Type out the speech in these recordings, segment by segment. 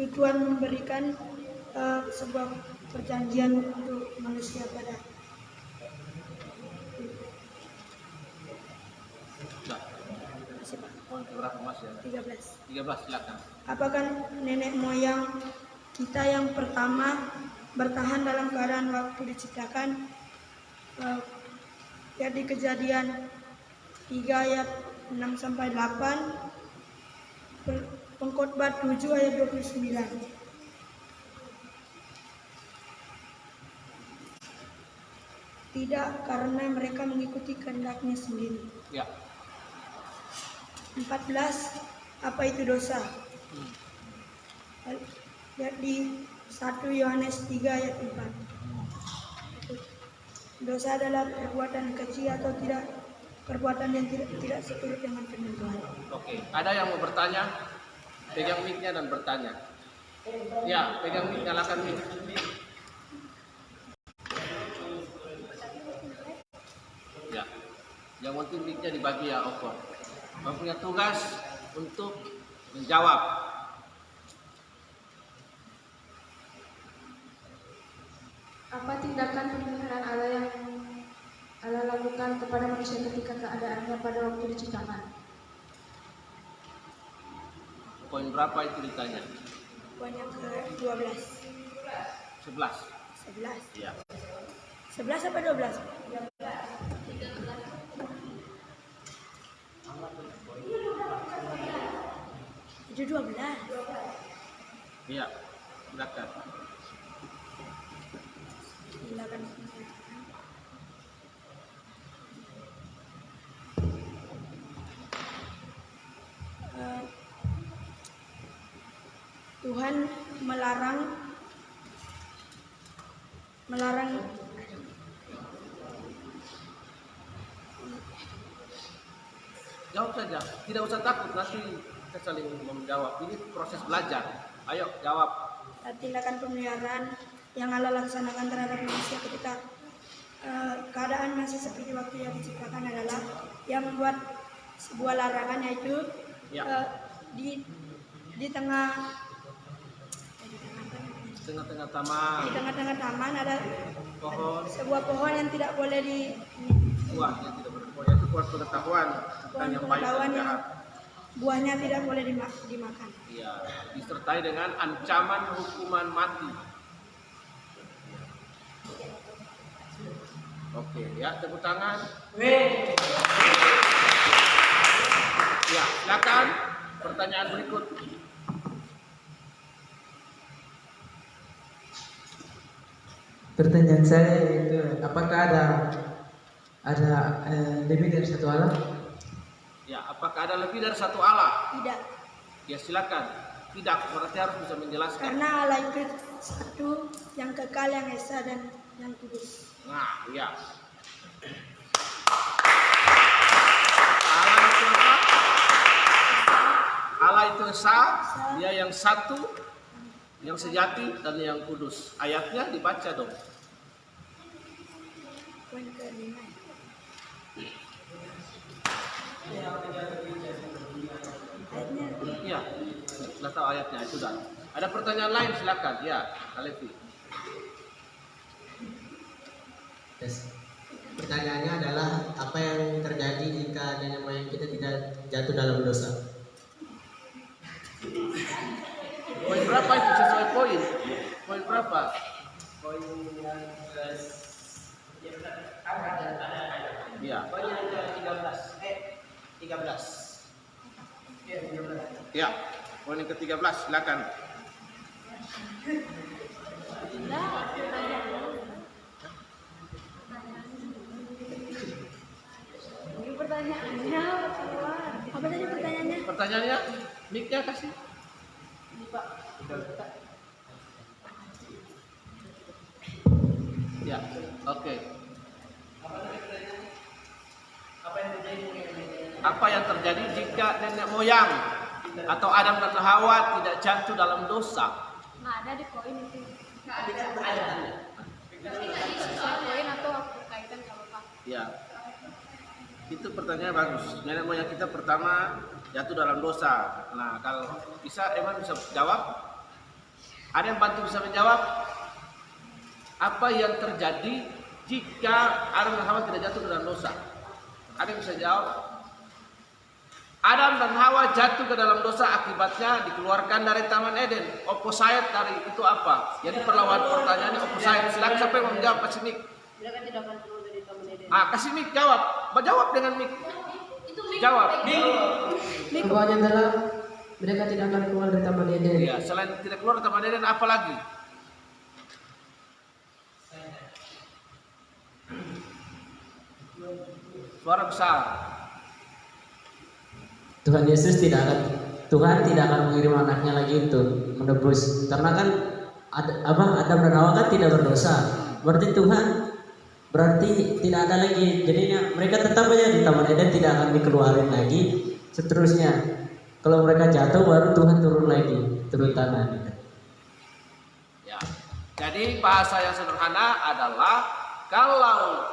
itu Tuhan memberikan sebuah perjanjian untuk manusia pada berapa mas ya? 13. 13 silakan. Apakah nenek moyang kita yang pertama bertahan dalam keadaan waktu diciptakan? Ya, di Kejadian 3 ayat 6 sampai 8, Pengkhotbah 7 ayat 29. Tidak, karena mereka mengikuti kehendaknya sendiri. Ya. 14, apa itu dosa? Lihat di 1 Yohanes 3 ayat 4. Dosa adalah perbuatan keji atau tidak, perbuatan yang tidak seturut dengan firman Tuhan. Oke, ada yang mau bertanya? Pegang mic-nya dan bertanya. Ya, pegang mic, nyalakan mic. Ya, yang penting mic-nya dibagi ya, Oko. Kamu punya tugas untuk menjawab. Apa tindakan pemeliharaan Allah yang Allah lakukan kepada manusia ketika keadaannya pada waktu diciptakan? Poin berapa itu ditanya? Poin yang ke-12. 11. 11. Ya. 11 apa 12? 12. Iya, silakan. Silakan. Tuhan melarang Jawab saja, tidak usah takut, nanti kita saling menjawab. Ini proses belajar. Ayo jawab. tindakan pemeliharaan yang Allah laksanakan terhadap manusia ketika keadaan masih seperti waktu yang diciptakan adalah yang membuat sebuah larangan, yaitu di tengah-tengah taman ada Pohon. sebuah pohon yang tidak boleh Buah yang tidak berbuah itu buat pengetahuan yang baik dan jahat. Buahnya tidak boleh dimakan. Iya, disertai dengan ancaman hukuman mati. Oke, ya, tepuk tangan. Ya, silakan. Pertanyaan berikut. Pertanyaan saya itu, apakah ada lebih dari satu Allah? Ya, apakah ada lebih dari satu Allah? Tidak. Ya, silakan. Tidak, berarti harus bisa menjelaskan. Karena Allah itu satu, yang kekal, yang esa, dan yang kudus. Nah, ya. Allah itu apa? Allah itu esa, dia yang satu, yang sejati, dan yang kudus. Ayatnya dibaca dong. Poin ke-5. Ayatnya. Iya, sudah tahu ayatnya, itu dah. Ada pertanyaan lain, silakan. Ya, Alevi. Yes. Pertanyaannya adalah apa yang terjadi jika nenek moyang kita tidak jatuh dalam dosa? Poin berapa itu sesuai poin? Poin berapa? Poin yang Iya. poin yang ke-13. 13. Ya, poin yang ke-13, silakan. Apa tadi pertanyaannya? Pertanyaannya, mic-nya kasih. Ya, oke. Apa yang terjadi jika nenek moyang atau Adam dan Hawa tidak jatuh dalam dosa? Nggak ada di koin itu. Nggak ada. Sesuai koin atau aku kaitan kalau Pak. Ya, itu pertanyaan bagus. Nenek moyang kita pertama jatuh dalam dosa. Nah, kalau bisa, Eman bisa jawab. Ada yang bantu bisa menjawab? Apa yang terjadi jika Adam dan Hawa tidak jatuh ke dalam dosa? Ada yang bisa jawab? Adam dan Hawa jatuh ke dalam dosa, akibatnya dikeluarkan dari Taman Eden. Opposite dari itu apa? Jadi perlawanan pertanyaannya opposite. Silakan siapa yang mau menjawab? Kasih mic. Mereka tidak akan keluar dari Taman Eden. Kasih mic, jawab. Jawab dengan mic. Jawab. Jawabannya adalah mereka tidak akan keluar dari Taman Eden. Iya, selain tidak keluar dari Taman Eden, apa lagi? Suara besar. Tuhan tidak akan mengirim anaknya lagi untuk menebus, karena kan Adam dan Hawa kan tidak berdosa. Berarti Tuhan tidak ada lagi, jadinya mereka tetap aja di Taman Eden, tidak akan dikeluarin lagi. Seterusnya kalau mereka jatuh baru Tuhan turun lagi, turun tangan. Ya. Jadi bahasa yang sederhana adalah kalau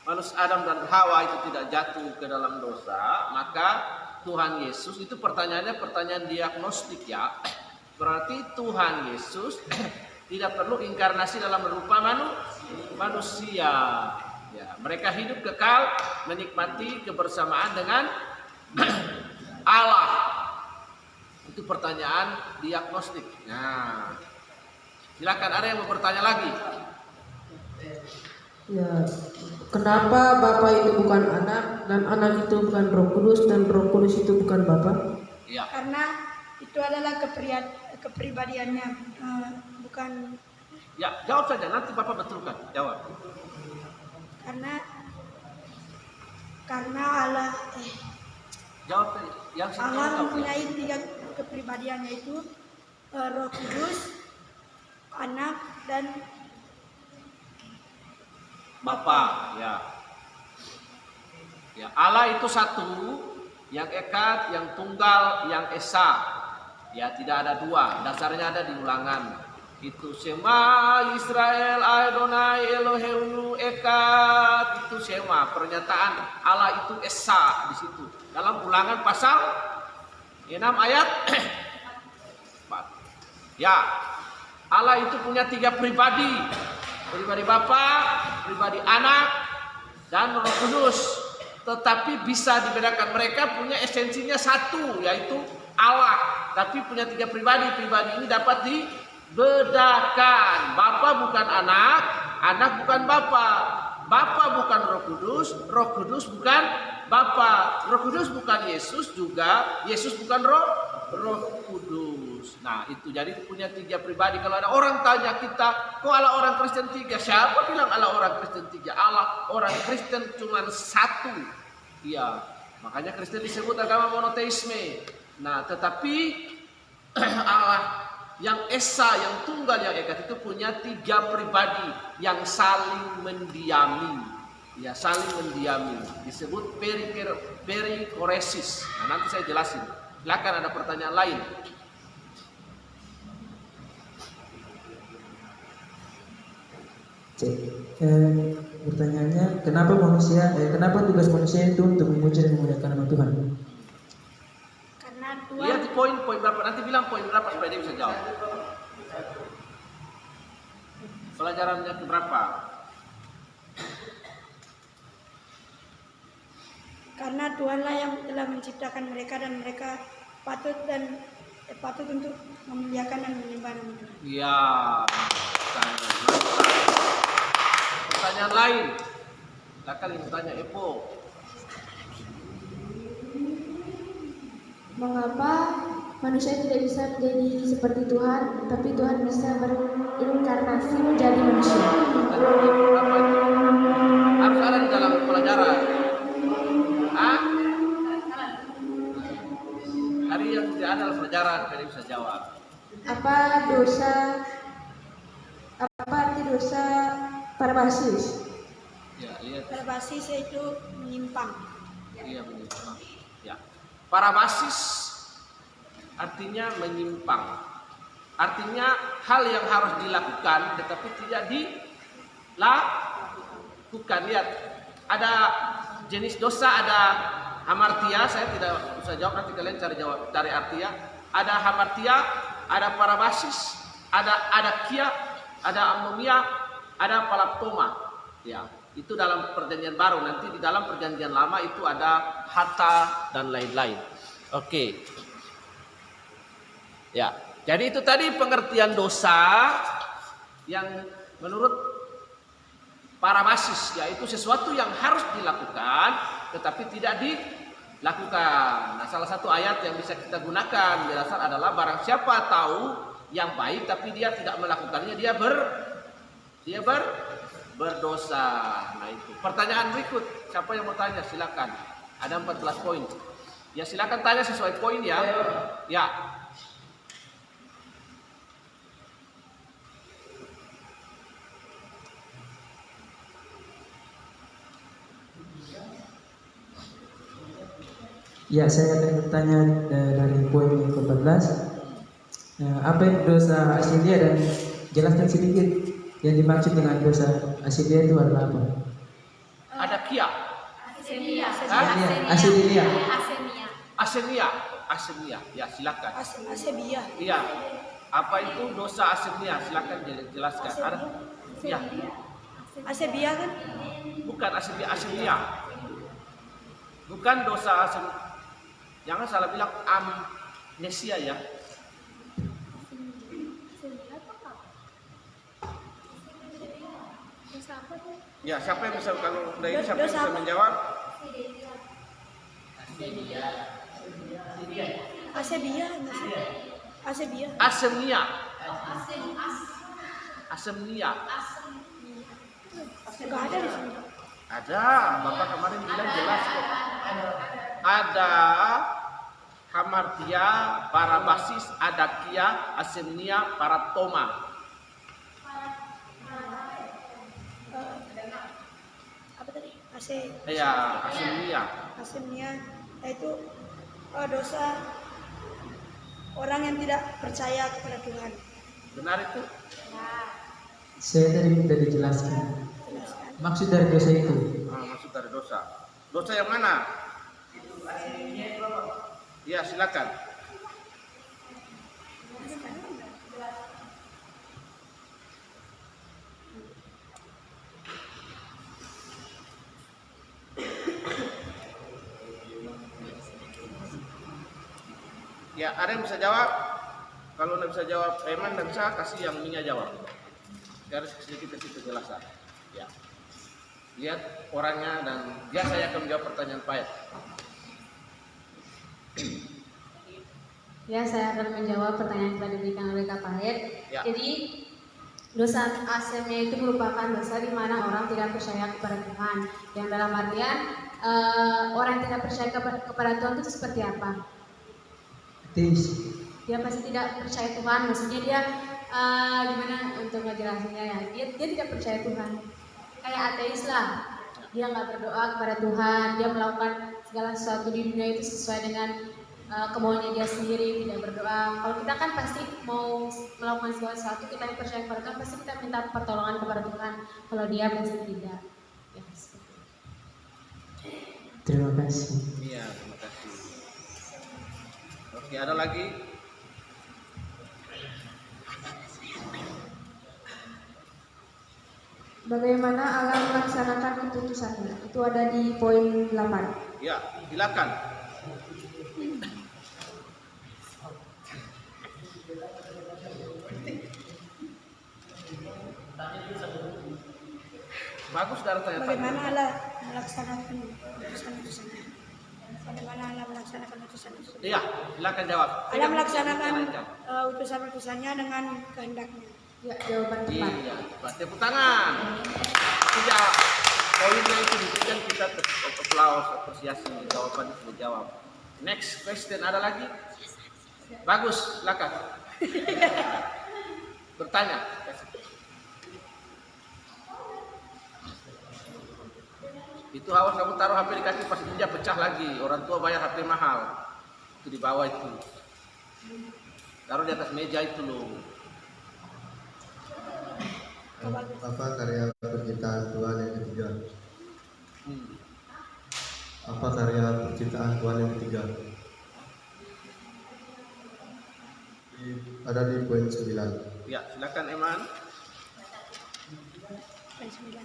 manusia Adam dan Hawa itu tidak jatuh ke dalam dosa, maka Tuhan Yesus, itu pertanyaannya pertanyaan diagnostik ya. Berarti Tuhan Yesus tidak perlu inkarnasi dalam berupa manusia. Ya, mereka hidup kekal menikmati kebersamaan dengan Allah. Itu pertanyaan diagnostik. Nah, silakan ada yang mau bertanya lagi. Ya, kenapa Bapa itu bukan anak dan anak itu bukan Roh Kudus dan Roh Kudus itu bukan Bapa? Ya. Karena itu adalah kepribadiannya, bukan. Ya, jawab saja, nanti Bapak betulkan. Jawab. Karena Allah Jawab saja. Yang Allah mempunyai 3 kepribadian, yaitu Roh Kudus, Anak, dan Bapa. Ya. Ya, Allah itu satu, yang eka, yang tunggal, yang esa. Ya, tidak ada dua. Dasarnya ada di Ulangan. Itu Shema Israel Adonai Elohenu Eka. Itu Shema, pernyataan Allah itu esa di situ. Dalam Ulangan pasal 6 ayat 4. Ya. Allah itu punya 3 pribadi. Pribadi Bapa, pribadi Anak, dan Roh Kudus. Tetapi bisa dibedakan, mereka punya esensinya satu, yaitu Allah. Tapi punya 3 pribadi. Pribadi ini dapat dibedakan. Bapa bukan Anak, Anak bukan Bapa. Bapa bukan Roh Kudus bukan Bapa. Roh Kudus bukan Yesus juga, Yesus bukan Roh Kudus. Nah, itu jadi punya 3 pribadi. Kalau ada orang tanya kita, kok Allah orang Kristen 3? Siapa bilang Allah orang Kristen 3? Allah orang Kristen cuma 1. Iya, makanya Kristen disebut agama monoteisme. Nah, tetapi Allah yang esa, yang tunggal, yang eka itu punya 3 pribadi yang saling mendiami. Ya, saling mendiami. Disebut perikoresis. Nah, nanti saya jelasin. Silakan ada pertanyaan lain. Pertanyaannya, kenapa tugas manusia itu untuk memuji dan memuliakan nama Tuhan? karena Tuhan. Lihat di poin berapa, nanti bilang poin berapa supaya dia bisa jawab. Pelajarannya berapa? Karena Tuhanlah yang telah menciptakan mereka, dan mereka patut untuk memuliakan dan menyembah nama Tuhan. Iya. Pertanyaan lain. Silakan yang bertanya, Epo. Mengapa manusia tidak bisa menjadi seperti Tuhan, tapi Tuhan bisa berinkarnasi menjadi manusia? Berapa itu? Harus ada di dalam pelajaran. Hari yang tidak ada dalam pelajaran, kalian bisa jawab. Apa arti dosa parbasis? Ya, lihat. Berbasis yaitu menyimpang. Iya, menyimpang. Ya. Parabasis artinya menyimpang. Artinya hal yang harus dilakukan tetapi tidak dilakukan. Lihat, ada jenis dosa, ada hamartia. Saya tidak usah jawab, nanti kalian cari artia. Ada hamartia, ada parabasis. ada kia, ada ammonia, ada palaptoma. Ya, itu dalam perjanjian baru. Nanti di dalam perjanjian lama itu ada hata dan lain-lain. Oke. Ya, jadi itu tadi pengertian dosa yang menurut para masis, yaitu sesuatu yang harus dilakukan tetapi tidak dilakukan. Nah, salah satu ayat yang bisa kita gunakan di dasar adalah barang siapa tahu yang baik tapi dia tidak melakukannya, dia berdosa. Nah, itu. Pertanyaan berikut, siapa yang mau tanya? Silakan. Ada 14 poin. Ya, silakan tanya sesuai poin ya. Ya. Ya, saya akan bertanya dari poin yang ke-14. Apa itu dosa asilia dan jelaskan sedikit yang dimaksud dengan dosa asilia itu adalah apa? Ada kia. Asemia. Asilia. Asemia. Ya, silakan. Asebia. Iya. Apa itu dosa asemia? Silakan jelaskan. Ada? Ya. Asebia kan? Bukan asemia. Bukan dosa asemia. Jangan salah bilang amnesia ya. Ya, siapa yang bisa, kalau udah ini siapa yang bisa menjawab? Asebia. Asebia. Asemia. Asemia. Enggak ada di sini. Ada, Bapak kemarin bilang jelas kok. Ada hamartia, parabasis, adakia, asemnia, paratoma. Apa tadi? Ya, asemnia. Asemia yaitu dosa orang yang tidak percaya kepada Tuhan. Benar itu? Saya tadi minta dijelaskan maksud dari dosa itu. Maksud dari dosa. Dosa yang mana? Ya, silakan. Ya, ada yang bisa jawab? Kalau nggak bisa jawab Eman dan saya kasih yang Minya jawab. Garis sedikit kejelasan. Ya. Lihat orangnya dan dia saya akan menjawab pertanyaan Pak. Ya, saya akan menjawab pertanyaan yang telah diberikan oleh Kak Pahet. Ya. Jadi, dosa asemnya itu merupakan dosa di mana orang tidak percaya kepada Tuhan. Yang dalam artian, orang yang tidak percaya kepada Tuhan itu seperti apa? Dia pasti tidak percaya Tuhan. Maksudnya dia, gimana untuk ngejelasinnya ya? Dia tidak percaya Tuhan. Kayak ateis lah. Dia nggak berdoa kepada Tuhan. Dia melakukan segala sesuatu di dunia itu sesuai dengan kemauannya dia sendiri, tidak berdoa. Kalau kita kan pasti mau melakukan segala sesuatu, kita yang percaya kepada Tuhan, pasti kita minta pertolongan kepada Tuhan. Kalau dia pasti tidak. Ya, Terima kasih. Iya, terima kasih. Oke, ada lagi? Bagaimana Allah melaksanakan keputusannya? Itu ada di poin 8. Ya, silakan. Bagus dari tanya-tanya. Bagaimana Allah melaksanakan utusan-utusannya? Bagaimana Allah melaksanakan utusan-utusannya? Iya, silakan jawab. Allah melaksanakan utusan-utusannya dengan kehendaknya. Ya, jawaban tepat. Iya, tepuk tangan. Tidak, poinnya itu diberikan kita aplaus, apresiasi, jawaban sudah jawab. Next question, ada lagi? Bagus, silakan. Bertanya. Itu awas kamu taruh HP di kaki pas dia pecah lagi. Orang tua bayar HP mahal. Itu di bawah itu. Taruh di atas meja itu loh. Apa karya penciptaan Tuhan yang ketiga? Apa karya penciptaan Tuhan yang ketiga? ada di poin 9. Ya, silakan Eman. Poin 9.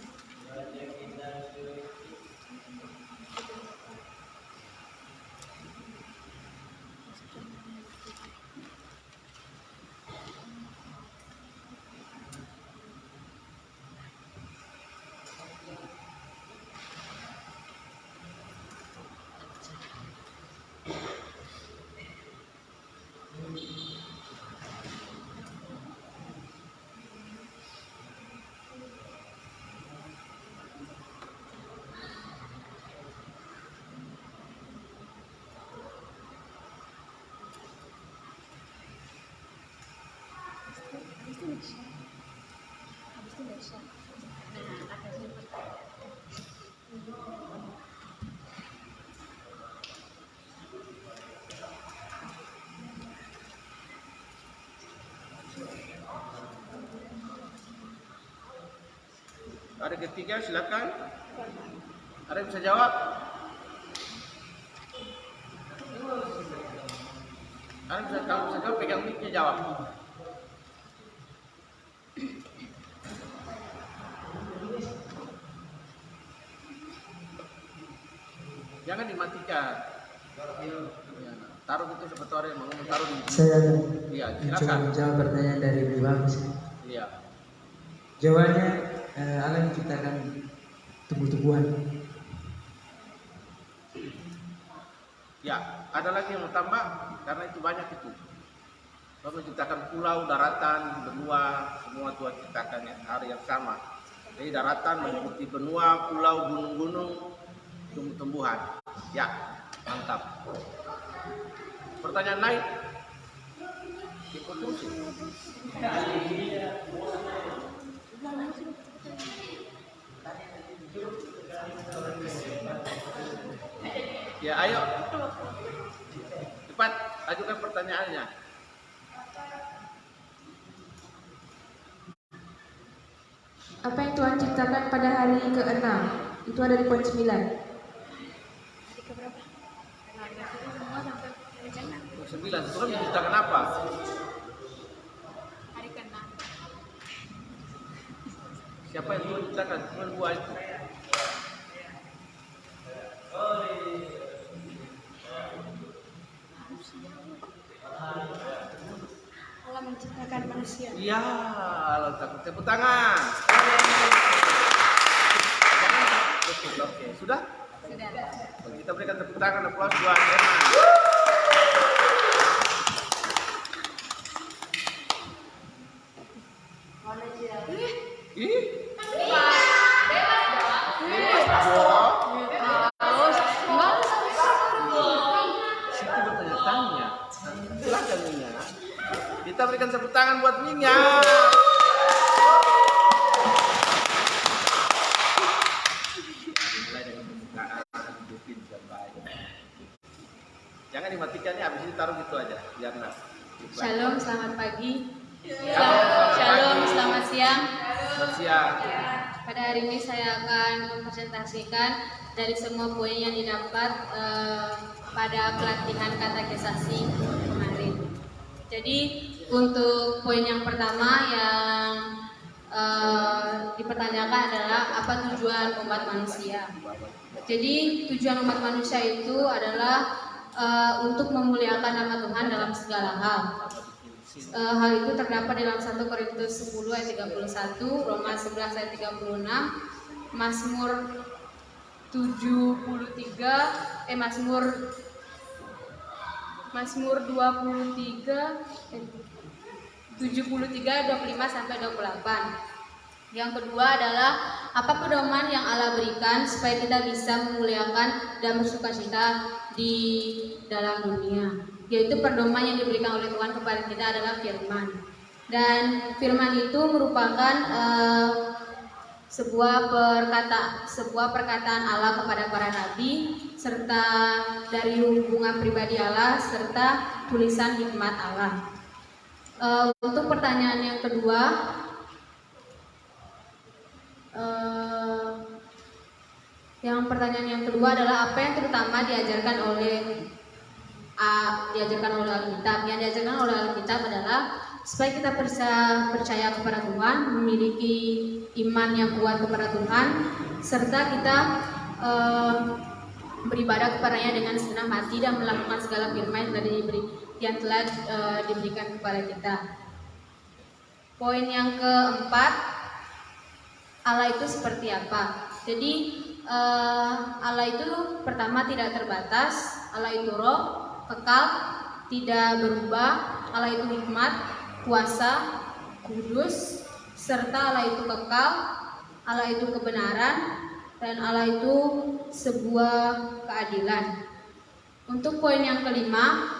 Ada ketiga, silakan. Ada yang bisa jawab? Ada yang bisa, kalau bisa jawab, pegang mic-nya jawab. Jangan dimatikan. Ya, taruh itu seperti orang yang mau taruh di. Saya akan Iya, mencoba silakan. menjawab pertanyaan dari Ibu Bagus. Iya. Jawabannya Allah menciptakan tumbuh-tumbuhan. Ya, ada lagi yang mau tambah karena itu banyak itu. Allah menciptakan pulau, daratan, benua, semua Tuhan ciptakan hari yang sama. Jadi daratan meliputi benua, pulau, gunung-gunung, tumbuh-tumbuhan. Ya, mantap. Pertanyaan lain? Ikut terus. Ya, ayo. Cepat, ajukan pertanyaannya. Apa yang Tuhan ciptakan pada hari ke-6? Itu ada di poin 9. Hari keberapa? Semua sampai hari ke-6. 9. Tuhan menciptakan apa? Hari ke-6. Siapa yang Tuhan ciptakan? Tuhan buat itu. Allah menciptakan manusia. Iya, Allah takut tepuk tangan. Oke, sudah? Sudah. Kita berikan tepuk tangan, aplaus buat Eman. Ih, situ bertanya-tanya. Silakan Minya. Kita berikan tepuk tangan buat Minya. Mulai dengan pembukaan, bikin baik. Jangan dimatikan ya, habis itu taruh gitu aja, biar nggak. Shalom, selamat pagi. Shalom, Selamat siang. Selamat siang. Pada hari ini saya akan mempresentasikan dari semua poin yang didapat pada pelatihan katekisasi kemarin. Jadi untuk poin yang pertama yang dipertanyakan adalah apa tujuan umat manusia. Jadi tujuan umat manusia itu adalah untuk memuliakan nama Tuhan dalam segala hal. Hal itu terdapat dalam 1 Korintus 10 ayat 31, Roma 11 ayat 36, Mazmur 23, Mazmur 23, 73, 25 sampai 28. Yang kedua adalah apa pedoman yang Allah berikan supaya kita bisa memuliakan dan bersukacita di dalam dunia. Yaitu pedoman yang diberikan oleh Tuhan kepada kita adalah firman. Dan firman itu merupakan sebuah perkataan Allah kepada para nabi, serta dari hubungan pribadi Allah, serta tulisan hikmat Allah. Untuk pertanyaan yang kedua, pertanyaan yang kedua adalah apa yang terutama diajarkan oleh diajarkan oleh Alkitab. Yang diajarkan oleh Alkitab adalah supaya kita percaya kepada Tuhan, memiliki iman yang kuat kepada Tuhan, serta kita beribadah kepadanya dengan senang hati dan melakukan segala firman yang telah diberikan kepada kita. Poin yang keempat, Allah itu seperti apa? Jadi Allah itu pertama tidak terbatas, Allah itu roh, kekal, tidak berubah, Allah itu hikmat, kuasa, kudus, serta Allah itu kekal, Allah itu kebenaran, dan Allah itu sebuah keadilan. Untuk poin yang kelima,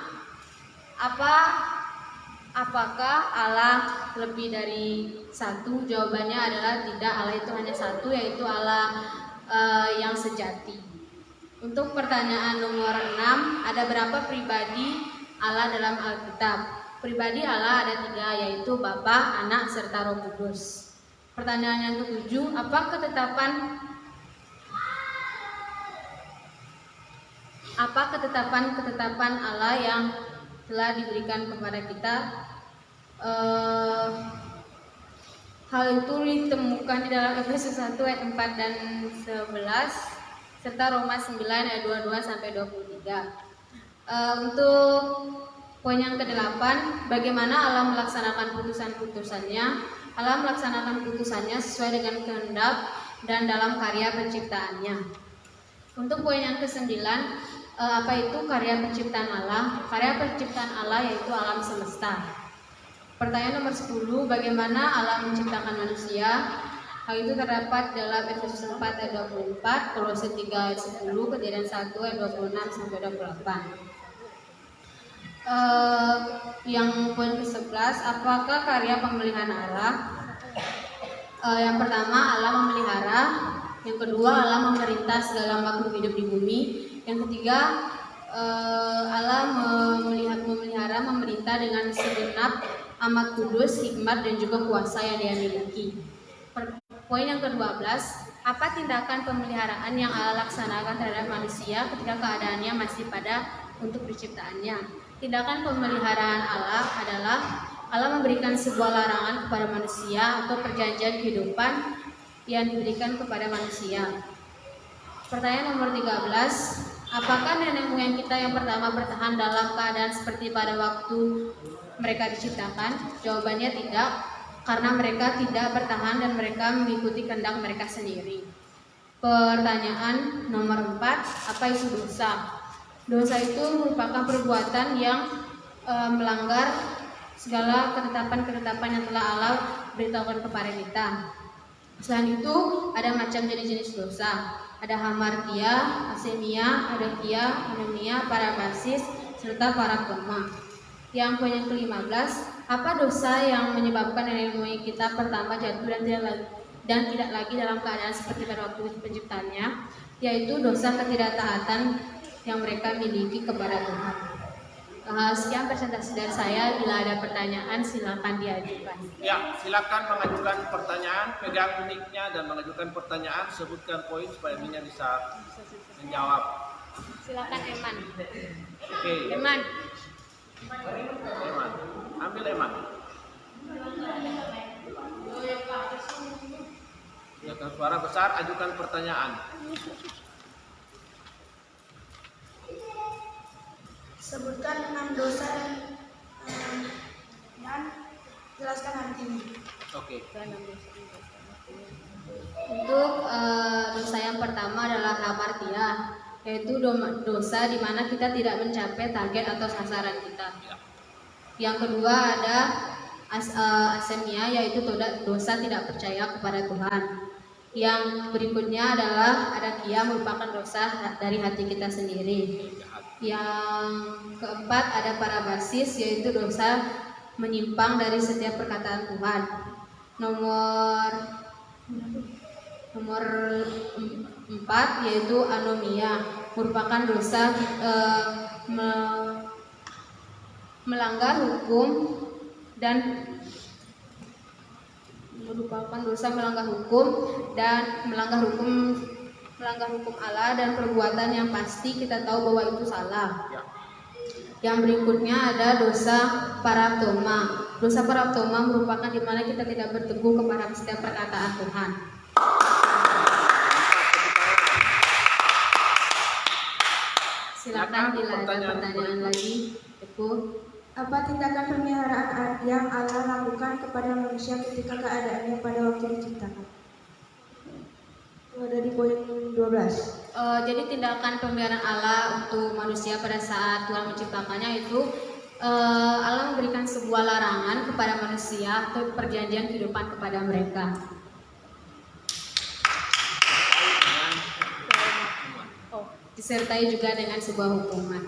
apakah Allah lebih dari satu? Jawabannya adalah tidak. Allah itu hanya satu, yaitu Allah yang sejati. Untuk pertanyaan nomor 6, ada berapa pribadi Allah dalam Alkitab? Pribadi Allah ada 3, yaitu Bapa, Anak, serta Roh Kudus. Pertanyaan yang ke-7, apa ketetapan Allah yang telah diberikan kepada kita? Hal itu ditemukan di dalam Efesus 1 ayat 4 dan 11 serta Roma 9 ayat 22 sampai 23. Untuk poin yang ke-8, bagaimana Allah melaksanakan putusan-putusannya? Allah melaksanakan putusannya sesuai dengan kehendak dan dalam karya penciptaannya. Untuk poin yang ke-9, apa itu karya penciptaan Allah? Karya penciptaan Allah yaitu alam semesta. Pertanyaan nomor 10, bagaimana Allah menciptakan manusia? Hal itu terdapat dalam Efesus 4 ayat 24, Kolose 3 ayat 10, Kejadian 1 ayat 26 sampai 28. Yang poin ke-11, apakah karya pemeliharaan Allah? Yang pertama, Allah memelihara. Yang kedua, Allah memerintah segala makhluk hidup di bumi. Yang ketiga, Allah memelihara, memerintah dengan segenap amat kudus, hikmat, dan juga kuasa yang Dia miliki. Poin yang ke-12, apa tindakan pemeliharaan yang Allah laksanakan terhadap manusia ketika keadaannya masih pada untuk penciptaannya? Tindakan pemeliharaan Allah adalah Allah memberikan sebuah larangan kepada manusia atau perjanjian kehidupan yang diberikan kepada manusia. Pertanyaan nomor 13, apakah nenek moyang kita yang pertama bertahan dalam keadaan seperti pada waktu mereka diciptakan? Jawabannya tidak, karena mereka tidak bertahan dan mereka mengikuti kehendak mereka sendiri. Pertanyaan nomor 4, apa itu dosa? Dosa itu merupakan perbuatan yang melanggar segala ketetapan-ketetapan yang telah Allah beritahukan kepada kita. Selain itu, ada macam jenis-jenis dosa. Ada hamartia, asemia, adokia, anomia, parabasis, serta parakoma. Yang poin yang ke-15, apa dosa yang menyebabkan nenek moyang kita pertama jatuh dan tidak lagi dalam keadaan seperti pada waktu penciptaannya? Yaitu dosa ketidaktaatan yang mereka miliki kepada Tuhan. Sekian presentasi dari saya. Bila ada pertanyaan, silakan diajukan. Ya, silakan mengajukan pertanyaan, pegang mic-nya dan mengajukan pertanyaan, sebutkan poin supaya Minya bisa menjawab. Silakan Eman. Oke. Eman. Ambil Eman. Dengan suara besar, ajukan pertanyaan. Sebutkan 6 dosa dan jelaskan artinya. Oke. Untuk dosa yang pertama adalah hamartia, yaitu dosa di mana kita tidak mencapai target atau sasaran kita. Yang kedua ada asemia, yaitu dosa tidak percaya kepada Tuhan. Yang berikutnya adalah adakia, merupakan dosa dari hati kita sendiri. Yang keempat ada parabasis, yaitu dosa menyimpang dari setiap perkataan Tuhan. Nomor 4 yaitu anomia, merupakan dosa melanggar hukum dan melanggar hukum Allah dan perbuatan yang pasti kita tahu bahwa itu salah. Yang berikutnya ada dosa paraptoma. Dosa paraptoma merupakan di mana kita tidak berteguh kepada setiap perkataan Tuhan. Silakan bila ada pertanyaan lagi. Ibu. Apa tindakan pemeliharaan yang Allah lakukan kepada manusia ketika keadaannya pada waktu diciptakan? Dari poin 12. Jadi tindakan pemeliharaan Allah untuk manusia pada saat Tuhan menciptakannya itu Allah memberikan sebuah larangan kepada manusia atau perjanjian kehidupan kepada mereka. Disertai juga dengan sebuah hukuman.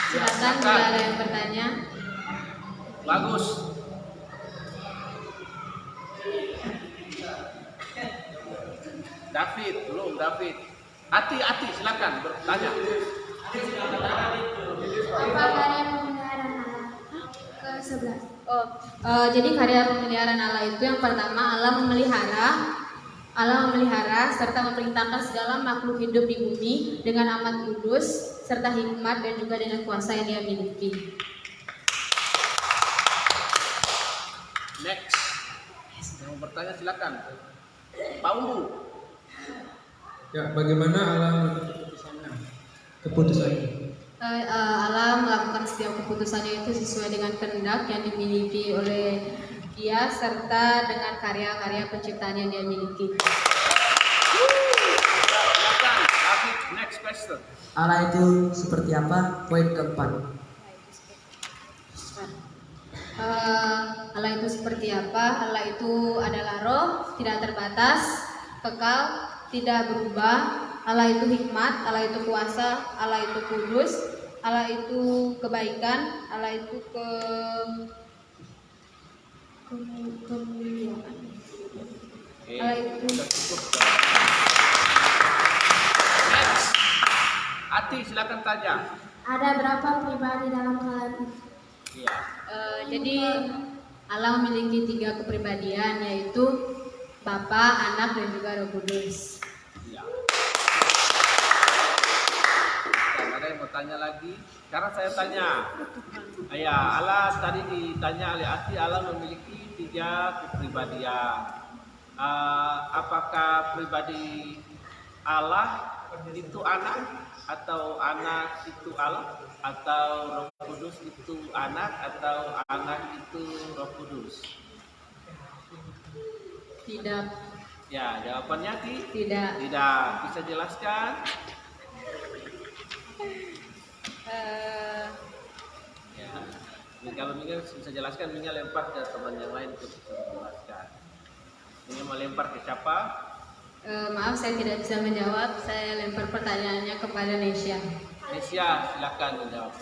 Silakan bila ada yang bertanya. Bagus. David, belum David. Ati, silakan bertanya. Apa karya pemeliharaan Allah? Ke-11. Jadi karya pemeliharaan Allah itu yang pertama Allah memelihara serta memerintahkan segala makhluk hidup di bumi dengan amat kudus serta hikmat dan juga dengan kuasa yang Dia miliki. Next. Yang mau bertanya silakan. Pak Umbu. Ya, bagaimana Allah keputusannya? Allah melakukan setiap keputusannya itu sesuai dengan kehendak yang dimiliki oleh Dia serta dengan karya-karya penciptaan yang Dia miliki. Silakan, David. Next question. Allah itu seperti apa? Poin keempat. Allah itu seperti apa? Allah itu adalah roh, tidak terbatas, kekal, tidak berubah. Allah itu hikmat, Allah itu kuasa, Allah itu kudus, Allah itu kebaikan, Allah itu kemuliaan. Allah itu Next. Ati, silakan tanya. Ada berapa pribadi dalam alam itu? Iya. Jadi Allah memiliki 3 kepribadian, yaitu Bapa, Anak, dan juga Roh Kudus. Iya. Dan ada yang mau tanya lagi? Sekarang saya tanya. Ya, Allah tadi ditanya oleh Ati, Allah memiliki 3 kepribadian. Apakah pribadi Allah itu anak, atau anak itu Allah, atau Roh Kudus itu anak, atau anak itu Roh Kudus? Tidak. Ya, jawabannya Tidak. tidak. Bisa jelaskan? Ya. Kalau Mingga bisa jelaskan, Mingga lempar ke teman yang lain untuk bisa menjelaskan. Mingga mau lempar ke siapa? Maaf, saya tidak bisa menjawab. Saya lempar pertanyaannya kepada Nesya. Nesya, silakan menjawab.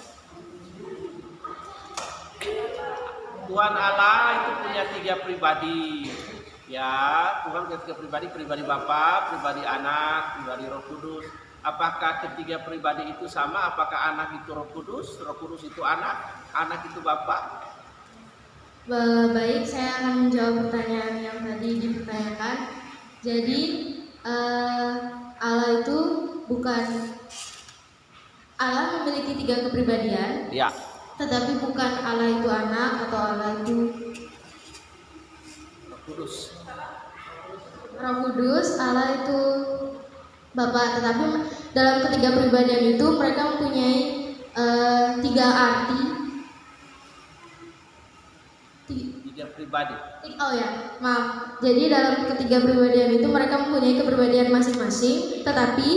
Tuhan Allah itu punya 3 pribadi. Ya, Tuhan punya 3 pribadi, pribadi Bapa, pribadi Anak, pribadi Roh Kudus. Apakah ketiga pribadi itu sama? Apakah anak itu Roh Kudus itu anak, anak itu Bapa? Baik, saya akan menjawab pertanyaan yang tadi dipertanyakan. Jadi Allah itu Allah memiliki 3 kepribadian, Ya. tetapi bukan Allah itu anak atau Allah itu Roh Kudus. Roh Kudus, Allah itu Bapa. Tetapi dalam ketiga pribadian itu mereka mempunyai 3 arti. 3 pribadi. Oh ya, maaf. Jadi dalam ketiga pribadian itu mereka mempunyai kepribadian masing-masing, tetapi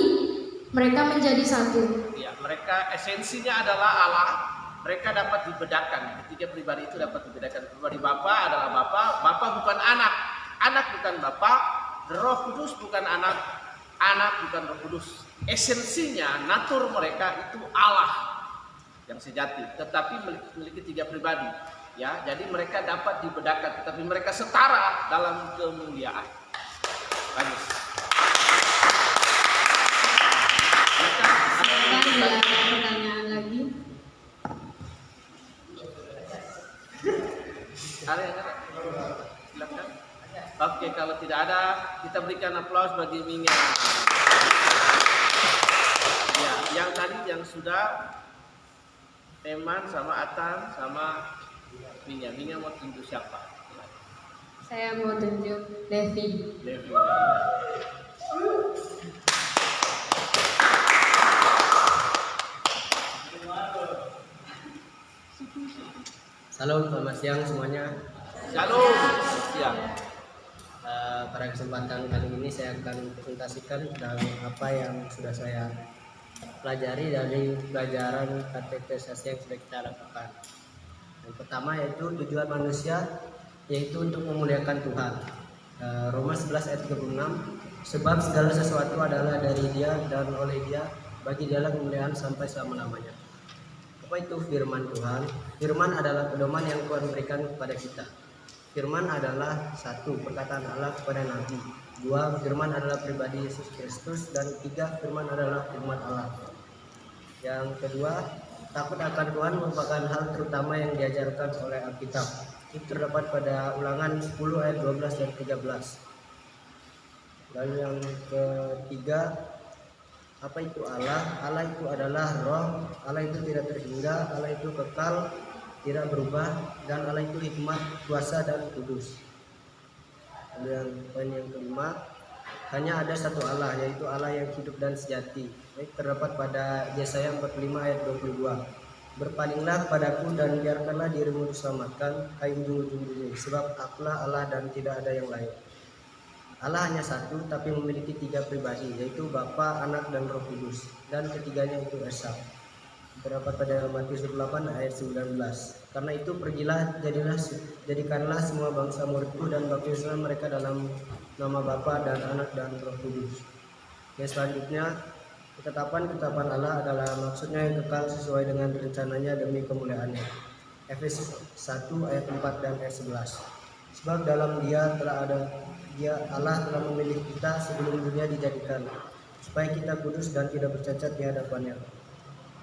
mereka menjadi satu. Ya, mereka esensinya adalah Allah. Mereka dapat dibedakan. Ketiga pribadi itu dapat dibedakan. Pribadi Bapa adalah Bapa, Bapa bukan anak, anak bukan Bapa, Roh Kudus bukan anak, anak bukan Roh Kudus. Esensinya, natur mereka itu Allah yang sejati, tetapi memiliki 3 pribadi. Ya, jadi mereka dapat dibedakan, tetapi mereka setara dalam kemuliaan. Bagus. Silakan bila ada pertanyaan lagi. Ada yang ada? Silakan. Oke, kalau tidak ada, kita berikan aplaus bagi Minga. Ya, yang tadi yang sudah Eman sama Atan sama Minya. Minya mau tunjuk siapa? Saya mau tunjuk Devi. Devi. Salam, selamat siang semuanya. Shalom. Siap. Pada kesempatan kali ini saya akan presentasikan tentang apa yang sudah saya pelajari dari pelajaran katekisasi yang sudah kita lakukan. Yang pertama yaitu tujuan manusia, yaitu untuk memuliakan Tuhan. Roma 11 ayat 36, sebab segala sesuatu adalah dari Dia dan oleh Dia, bagi Dialah kemuliaan sampai selama-lamanya. Apa itu firman Tuhan? Firman adalah pedoman yang Tuhan berikan kepada kita. Firman adalah satu, perkataan Allah kepada Nabi. Dua, firman adalah pribadi Yesus Kristus. Dan tiga, firman adalah firman Allah. Yang kedua, takut akan Tuhan merupakan hal terutama yang diajarkan oleh Alkitab. Itu terdapat pada Ulangan 10 ayat 12 dan 13. Lalu yang ketiga, apa itu Allah? Allah itu adalah roh, Allah itu tidak terhingga, Allah itu kekal, tidak berubah, dan Allah itu hikmat, kuasa, dan kudus. Lalu yang poin yang kelima, hanya ada satu Allah, yaitu Allah yang hidup dan sejati. Terdapat pada Yesaya 45 ayat 22. Berpalinglah padaku dan biarkanlah dirimu diselamatkan, hai ujung-ujung bumi, sebab akulah Allah dan tidak ada yang lain. Allah hanya satu, tapi memiliki tiga pribadi, yaitu Bapa, Anak, dan Roh Kudus. Dan ketiganya itu Esa. Terdapat pada Matius 8 ayat 19. Karena itu pergilah, jadikanlah semua bangsa muridku dan baptislah mereka dalam nama Bapa dan Anak dan Roh Kudus. Yang selanjutnya, ketetapan Allah adalah maksudnya yang kekal sesuai dengan rencananya demi kemuliaannya. Efesus 1 ayat 4 dan ayat 11. Sebab dalam Allah telah memilih kita sebelum dunia dijadikan, supaya kita kudus dan tidak bercacat di hadapannya.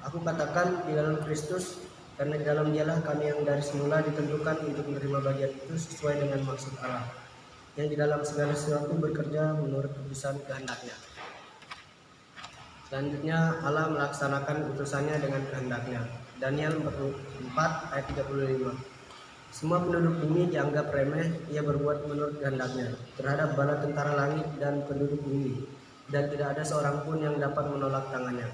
Aku katakan di dalam Kristus, karena di dalam Dialah kami yang dari semula ditentukan untuk menerima bagian itu sesuai dengan maksud Allah, yang di dalam segala sesuatu bekerja menurut keputusan kehendak-Nya. Selanjutnya, Allah melaksanakan utusannya dengan kehendak-Nya. Daniel 4 ayat 35. Semua penduduk bumi dianggap remeh, ia berbuat menurut kehendak-Nya terhadap bala tentara langit dan penduduk bumi, dan tidak ada seorang pun yang dapat menolak tangannya.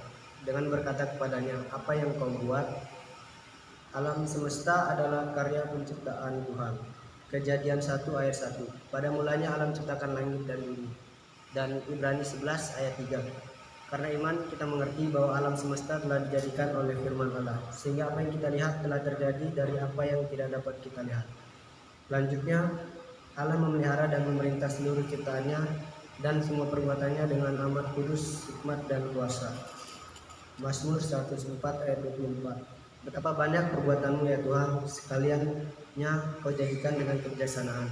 Dengan berkata kepadanya, apa yang kau buat? Alam semesta adalah karya penciptaan Tuhan. Kejadian 1 ayat 1. Pada mulanya alam ciptakan langit dan bumi. Dan Ibrani 11 ayat 3. Karena iman kita mengerti bahwa alam semesta telah dijadikan oleh firman Allah, sehingga apa yang kita lihat telah terjadi dari apa yang tidak dapat kita lihat. Selanjutnya, Allah memelihara dan memerintah seluruh ciptaannya dan semua perbuatannya dengan amat kudus, hikmat, dan kuasa. Mazmur 104 ayat 24. Betapa banyak perbuatanmu ya Tuhan, sekaliannya kau jadikan dengan kebijaksanaan.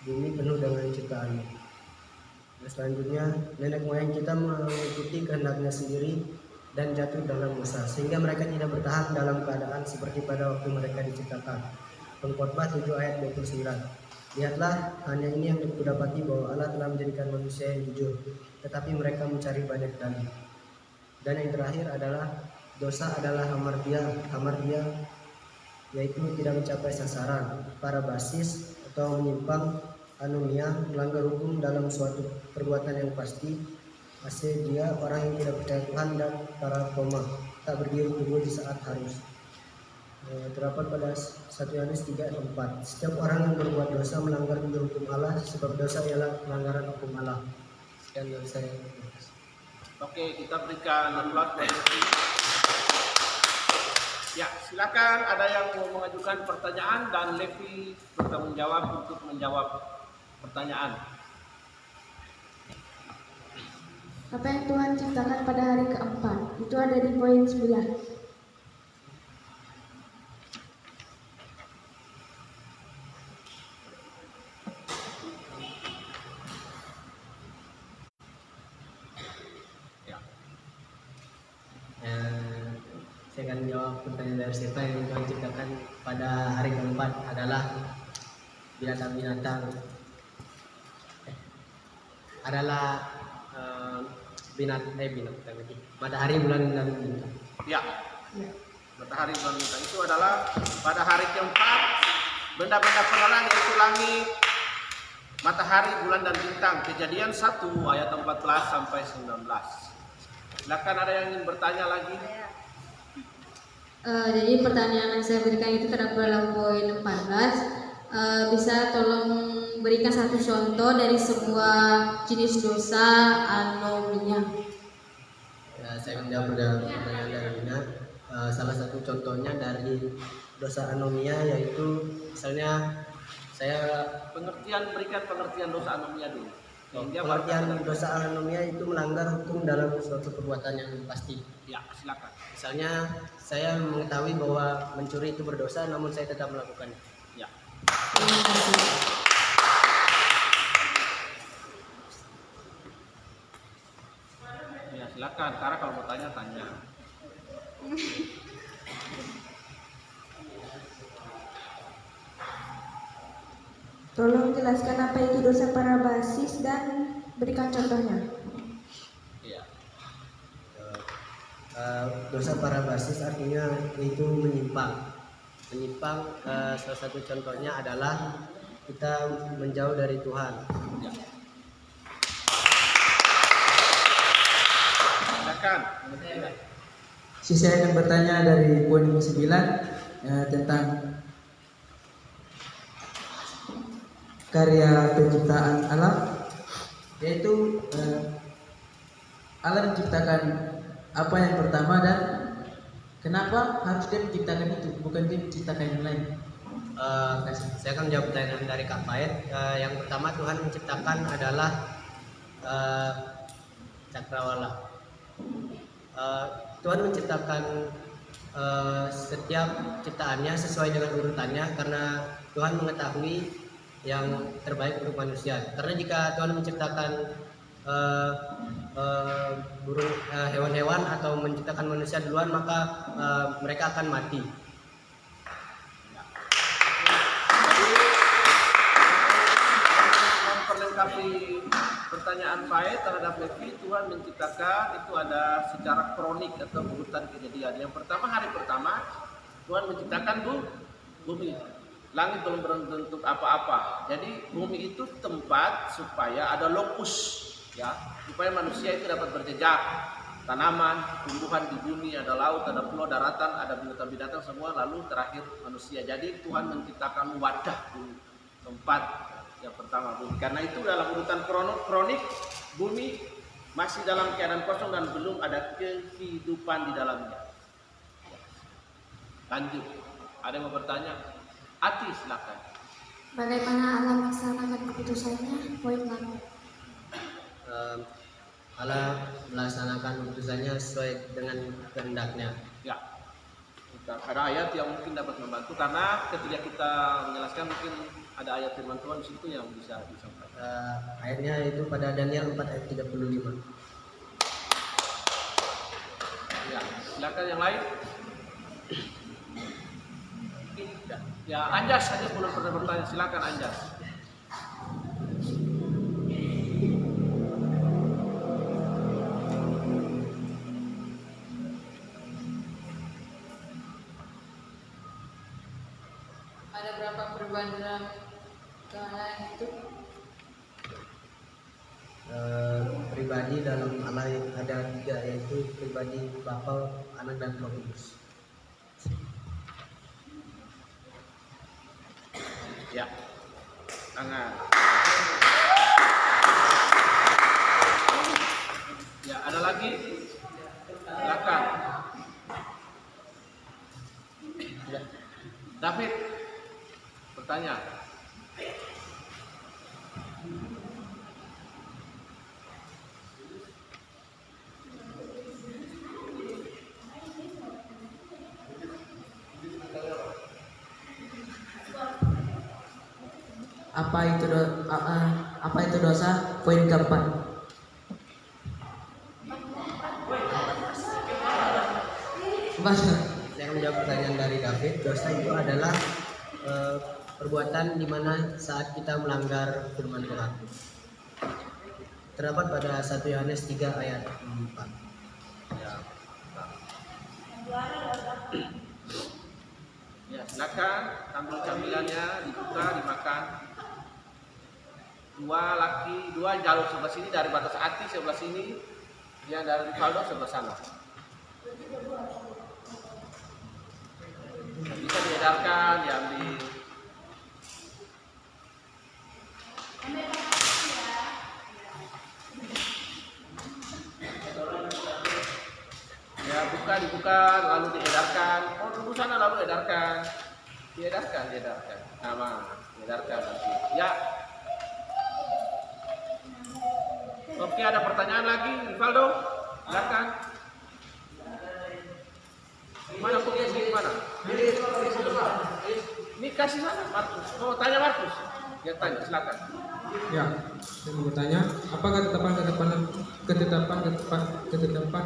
Bumi penuh dengan ciptaanmu. Selanjutnya, nenek moyang kita mengikuti kehendak-Nya sendiri dan jatuh dalam dosa, sehingga mereka tidak bertahan dalam keadaan seperti pada waktu mereka diciptakan. Pengkhotbah 7 ayat 29. Lihatlah, hanya ini yang kudapati bahwa Allah telah menjadikan manusia yang jujur, tetapi mereka mencari banyak dalih. Dan yang terakhir adalah dosa adalah hamartia, yaitu tidak mencapai sasaran, parabasis atau menyimpang, anomia, melanggar hukum dalam suatu perbuatan yang pasti, asedia, orang yang tidak percaya Tuhan, dan para koma, tak berdiri teguh di saat harus. Terdapat pada 1 Yohanes 3 ayat 4. Setiap orang yang berbuat dosa melanggar hukum Allah, sebab dosa ialah pelanggaran hukum Allah. Sekian dari saya. Oke, kita berikan aplaus. Ya, silakan ada yang mau mengajukan pertanyaan dan Levi bertanggung jawab untuk menjawab pertanyaan. Apa yang Tuhan ciptakan pada hari keempat? Itu ada di poin 9. Saya akan jawab pertanyaan dari siapa yang Tuhan ciptakan pada hari keempat adalah binatang-binatang adalah matahari, bulan, dan bintang. Ya. Matahari, bulan, bintang itu adalah pada hari keempat benda-benda penerang yaitu langit, matahari, bulan, dan bintang. Kejadian 1 ayat 14 sampai 19. Silakan, ada yang ingin bertanya lagi? Jadi pertanyaan yang saya berikan itu terdapat dalam poin 14. Bisa tolong berikan satu contoh dari sebuah jenis dosa anomia. Ya, saya menjawab pertanyaan dari Rina. Salah satu contohnya dari dosa anomia yaitu misalnya saya Berikan pengertian dosa anomia dulu. pengertian dosa anomia itu melanggar hukum dalam suatu perbuatan yang pasti. Ya, silakan. Misalnya saya mengetahui bahwa mencuri itu berdosa, namun saya tetap melakukannya. Ya. Terima kasih. Ya, silakan. Karena kalau mau tanya. Tolong jelaskan apa itu dosa parabasis dan berikan contohnya. Iya. Dosa parabasis artinya itu menyimpang. Salah satu contohnya adalah kita menjauh dari Tuhan. Ya. Silakan. Saya akan bertanya dari poin 9 tentang karya penciptaan alam, yaitu Allah menciptakan apa yang pertama dan kenapa harus dia menciptakan itu, bukan dia menciptakan yang lain? Saya akan menjawab pertanyaan dari Kak Pait. Yang pertama Tuhan menciptakan adalah cakrawala. Tuhan menciptakan setiap ciptaannya sesuai dengan urutannya karena Tuhan mengetahui yang terbaik untuk manusia. Karena jika Tuhan menciptakan hewan-hewan atau menciptakan manusia duluan, maka mereka akan mati. Memperlengkapi pertanyaan Pak terhadap Levi, Tuhan menciptakan itu ada secara kronik atau urutan kejadian. Yang pertama, hari pertama Tuhan menciptakan bumi. Langit belum berbentuk apa-apa. Jadi bumi itu tempat supaya ada lokus, ya, supaya manusia itu dapat berjejak. Tanaman, tumbuhan di bumi, ada laut, ada pulau, daratan, ada binatang-binatang semua, lalu terakhir manusia. Jadi Tuhan menciptakan wadah bumi, tempat yang pertama bumi. Karena itu dalam urutan kronik bumi masih dalam keadaan kosong dan belum ada kehidupan di dalamnya. Lanjut. Ada yang mau bertanya? Ati, silakan. Bagaimana Allah melaksanakan keputusannya? Poin 8. Allah melaksanakan keputusannya sesuai dengan kehendaknya. Ya. Ada ayat yang mungkin dapat membantu karena ketika kita menjelaskan mungkin ada ayat firman Tuhan di situ yang bisa disampaikan. Ayatnya itu pada Daniel 4 ayat 35. Ya, silakan yang lain. Ya, Anjas belum pernah bertanya, silakan Anjas. Ada berapa perubahan dalam Tuhan itu? Pribadi dalam Allah ada 3, yaitu pribadi Bapa, Anak, dan Roh Kudus. Ya. Tangan. Ya, ada lagi? Silakan. David, bertanya. Apa itu dosa? Poin keempat. Saya menjawab pertanyaan dari David. Dosa itu adalah perbuatan di mana saat kita melanggar firman Tuhan. terdapat pada 1 Yohanes 3 ayat 4. Ya. Ya, silakan ambil camilannya, dibuka, dimakan. Dua jalur sebelah sini dari batas hati sebelah sini, yang dari Rivaldo sebelah sana. Bisa diedarkan, diambil. Ya, dibuka, lalu diedarkan. Oh, tunggu sana lalu edarkan. Diedarkan. Nama, diedarkan nanti. Ya. Oke, ada pertanyaan lagi, Rivaldo? Silakan. Mana kopinya mana? Ini kasih sana, Markus. Oh, tanya Markus. Ya tanya, silakan. Ya, saya mau bertanya, apa ketetapan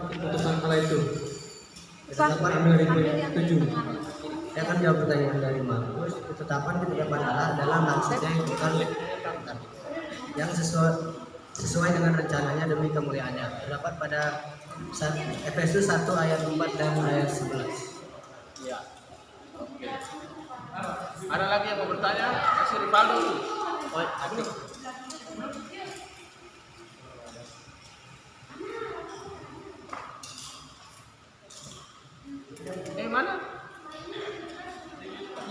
keputusan Allah itu? Ketetapan Ambil dari poin 7. Saya akan jawab pertanyaan dari Markus. Ketetapan Allah adalah maksudnya yang sesuai dengan rencananya demi kemuliaannya. Terdapat pada Efesus 1 ayat 4 dan ayat 11. Ya. Oke. Ada lagi yang mau bertanya? Kasih Rivaldo. Oh, oke. Mana?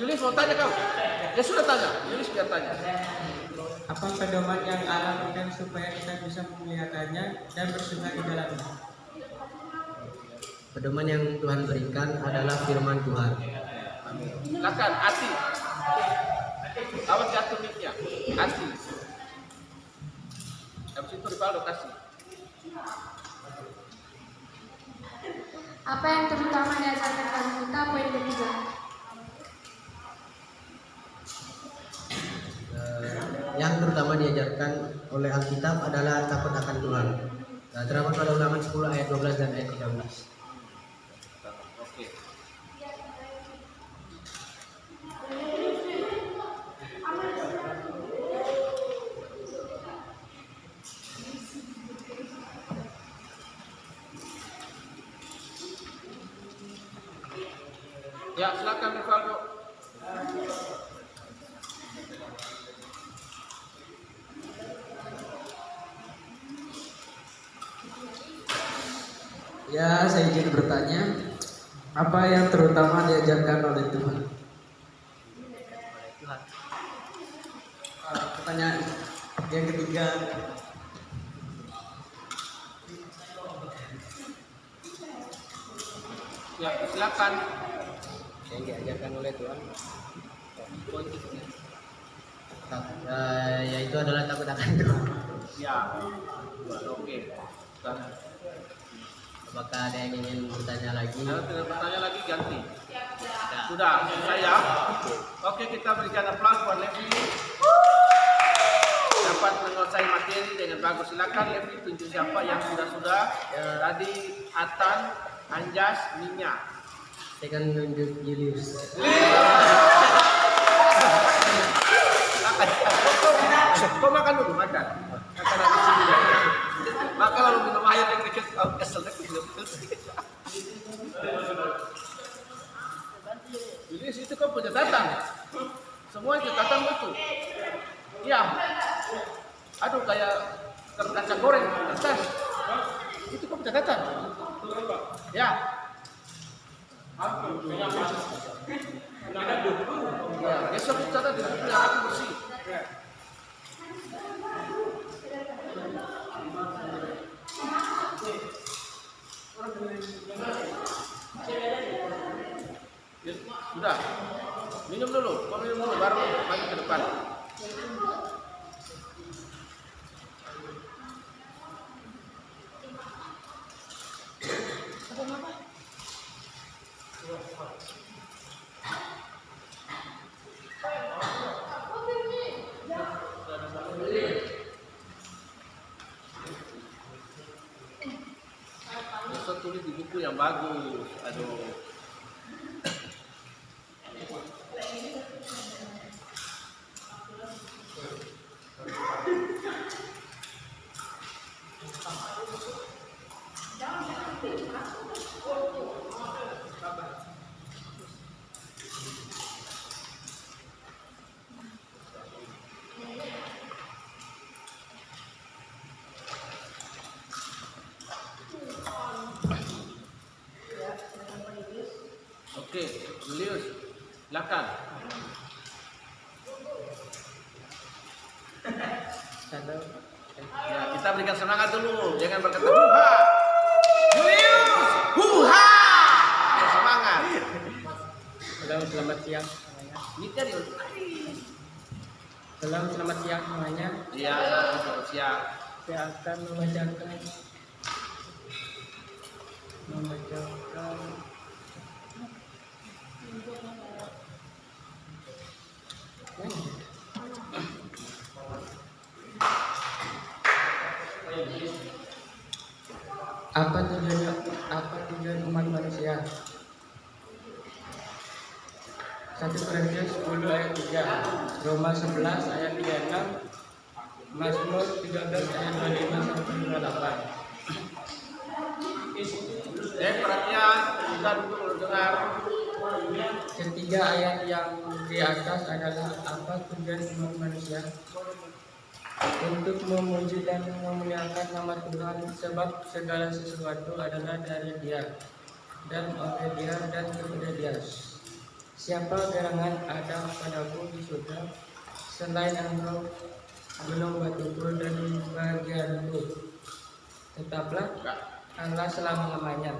Yulis mau tanya kau? Ya sudah tanya. Yulis biar tanya. Apa pedoman yang Allah berikan supaya kita bisa memuliakannya dan bersunat di dalamnya? Pedoman yang Tuhan berikan adalah firman Tuhan. Silakan, Ati. Awas jatuh mic-nya. Ati. Habis itu Rivaldo kasih. Apa yang terutama diajarkan kepada kita? Poin ketiga. Yang terutama diajarkan oleh Alkitab adalah takut akan Tuhan. Terdapat pada Ulangan 10 ayat 12 dan ayat 13. Oke. Ya, silakan Rivaldo. Ya, saya ingin bertanya, apa yang terutama diajarkan oleh Tuhan? Pertanyaan yang ketiga. Ya, silakan. Yang diajarkan oleh Tuhan yaitu adalah takut akan Tuhan. Ya. Oke. Apakah ada yang ingin bertanya lagi? Kalau tidak bertanya lagi ganti. Sudah, saya. Oke, kita berikan aplaus buat Levi. Dapat menguasai materi dengan bagus. Silakan Levi tunjuk siapa yang sudah. Tadi Atan, Anjas, Minya. Saya akan menunjuk Julius. Kau makan dulu, makan. Makan habis ini. Makan lalu minum air yang dikit. Kau kesel deh. Julius itu kau punya catatan. Semua catatan betul. Iya. Aduh, kayak kacang goreng kertas. Itu kau punya catatan. Ya. Ya, besok catat di buku yang aku bersih. Sudah. Minum dulu, baru maju ke depan. Bisa tulis di buku yang bagus. Aduh. Oke, Julius, silakan. Salam. Ya, kita berikan semangat dulu, jangan berkata huha. Julius, huha. Ya, semangat. Salam, selamat siang semuanya. Ini kan Salam, selamat siang semuanya. Iya, selamat siang. Saya akan membacakan apa tujuan umat manusia. 1 Korintus 10 ayat 3, Roma 11 ayat 36, Mazmur 13 ayat 25 sampai 28. Perhatian, kita dulu dengar. Ketiga ayat yang di atas adalah apa tujuan umat manusia? Untuk memuji dan memuliakan nama Tuhan, sebab segala sesuatu adalah dari Dia dan oleh Dia dan kepada Dia. Siapa gerangan ada padaku di surga selain Engkau, gunung batuku dan bagianku? Tetaplah Allah selama-lamanya.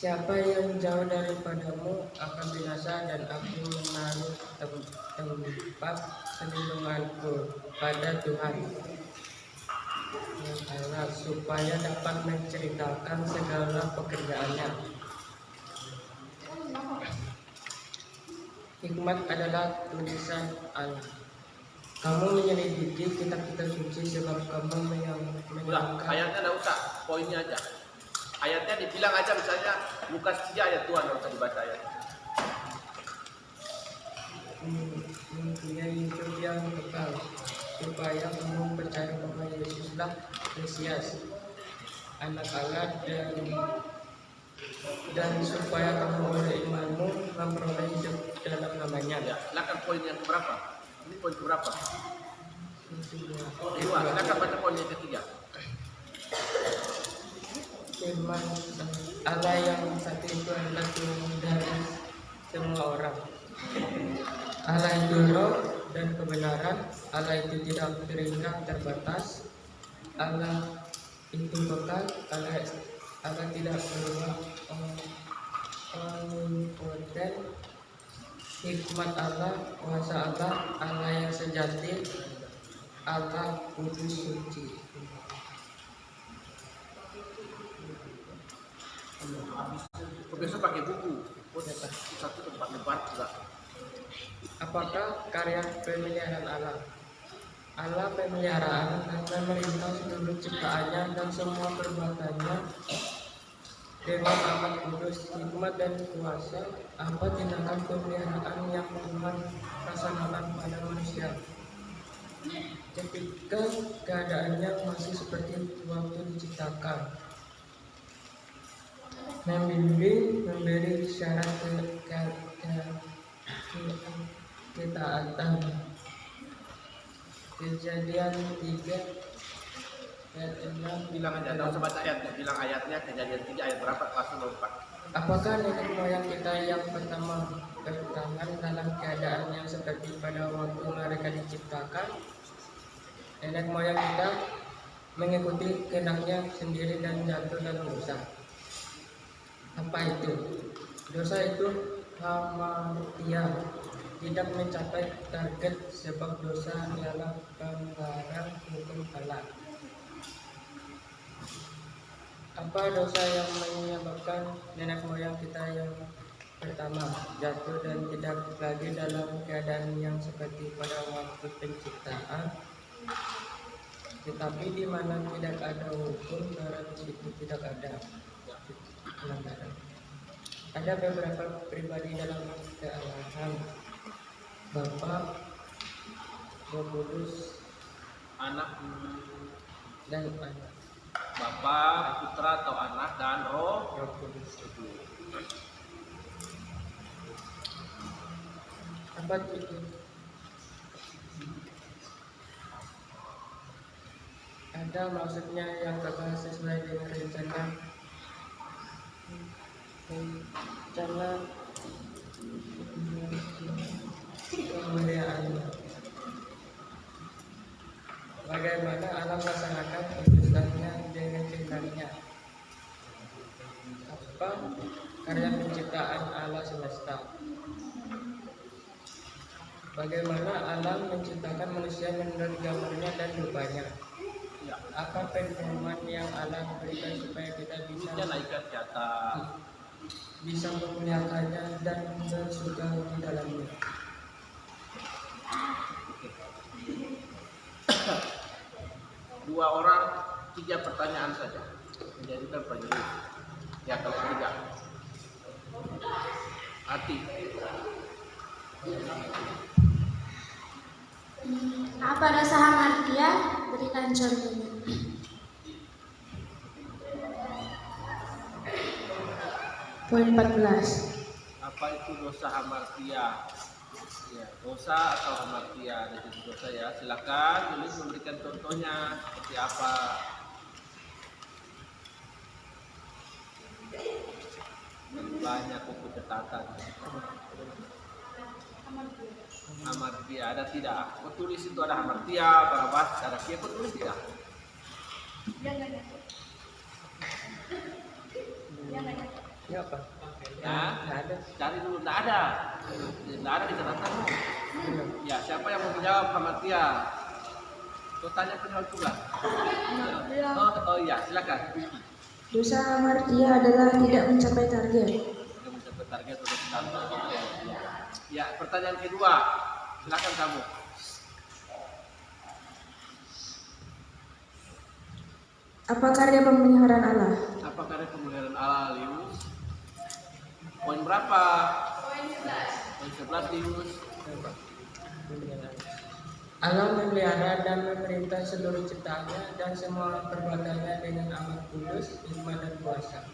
Siapa yang jauh daripadamu akan binasa, dan aku menaruh tempat perlindunganku pada Tuhan yang Allah, supaya dapat menceritakan segala pekerjaannya. Hikmat adalah tulisan Allah. Kamu menyelidiki kitab-kitab suci sebab kamu Udah, menyangka ayatnya enggak usah, poinnya aja. Ayatnya dibilang aja misalnya Lukas 3 ayat 2, enggak usah dibaca ayat. mempunyai hidup yang kekal, supaya kamu percaya bahwa Yesuslah Mesias, Anak Allah, dan supaya kamu oleh imanmu memperoleh hidup dalam namanya. Ya, silakan poin yang keberapa? Ini poin keberapa? Kedua, silakan baca poin yang ketiga. Firman Allah yang satu itu adalah Tuhan dari semua orang. Allah itu roh dan kebenaran. Allah itu tidak terhingga terbatas. Allah itu kekal. Allah tidak berubah, omnipoten. Hikmat Allah, kuasa Allah, Allah yang sejati, Allah kudus suci. Besok pakai buku. Satu tempat debat juga. Apakah karya pemeliharaan Allah? Allah pemeliharaan dan memerintah seluruh ciptaannya dan semua perbuatannya dengan amat kudus, hikmat dan kuasa. Apa tindakan pemeliharaan yang Tuhan laksanakan pada manusia ketika keadaannya masih seperti waktu diciptakan? Membimbing, memberi syarat ketaatan. Kejadian 3 ayat 6. Bilang aja, enggak usah baca ayatnya. Bilang ayatnya, Kejadian 3 ayat berapa, langsung lompat. Apakah nenek moyang kita yang pertama bertangan dalam keadaan yang seperti pada waktu mereka diciptakan? Nenek moyang kita mengikuti kehendaknya sendiri dan jatuh dalam dosa. Apa itu? Dosa itu hamartia, tidak mencapai target, sebab dosa ialah pelanggaran hukum Allah. Apa dosa yang menyebabkan nenek moyang kita yang pertama jatuh dan tidak lagi dalam keadaan yang seperti pada waktu penciptaan? Tetapi di mana tidak ada hukum, berarti situ tidak ada pelanggaran. Ada beberapa pribadi dalam kealahan, Bapa, Roh Kudus, Anak, dan Anak. Bapa, Putra atau Anak, dan Roh. Roh Kudus. Apa itu? Ada maksudnya yang kekal sesuai dengan rencana Cara kemuliaan. Bagaimana alam melaksanakan penciptaannya dengan cintanya? Apa karya penciptaan Allah semesta? Bagaimana alam menciptakan manusia menurut gambarnya dan rupanya? Apa pengumuman yang alam berikan supaya kita bisa memuliakannya dan bersuka di dalamnya? Dua orang, 3 pertanyaan saja. Menjadikan penjuru. Ya kalau 3. Hati. Apa dosa hamartia? Berikan contohnya. Poin 14. Apa itu dosa hamartia? Ya, dosa atau hamartia. Ada jenis dosa ya. Silakan tulis memberikan contohnya seperti apa. Banyak buku catatan. Hamartia ada tidak? Kau tulis itu ada hamartia, barabas, ada kia. Kau tulis tidak? Ya apa? Nah, ada. cari dulu, tidak ada di catatanmu. Ya, siapa yang mau menjawab hamartia? Kau tanya penjawab juga. Oh iya, silakan. Dosa hamartia adalah tidak mencapai target. Tidak mencapai target untuk standar. Ya, pertanyaan kedua, silakan kamu. Apa karya pemeliharaan Allah? Apa karya pemeliharaan Allah, Lius? Poin berapa? Poin 11, Lius. Allah memelihara dan memerintah seluruh ciptaannya dan semua perbuatannya dengan amat kudus, hikmah dan kuasa.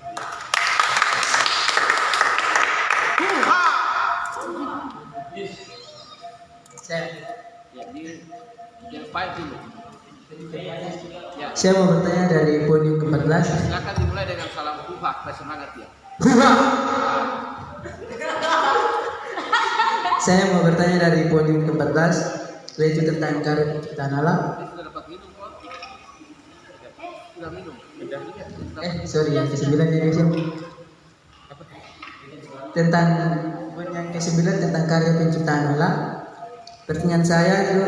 Ya, dia fight dulu. Ya, Saya mau bertanya dari poin yang ke-14. silakan dimulai dengan salam Tuhan, supaya semangat ya. Saya mau bertanya dari poin yang ke-14, yaitu tentang karya penciptaan Allah. Ini sudah dapat minum kok? Sudah minum? Sorry, yang ke-9 jadi siapa? Tentang poin yang ke-9 tentang karya penciptaan Allah. Pertanyaan saya itu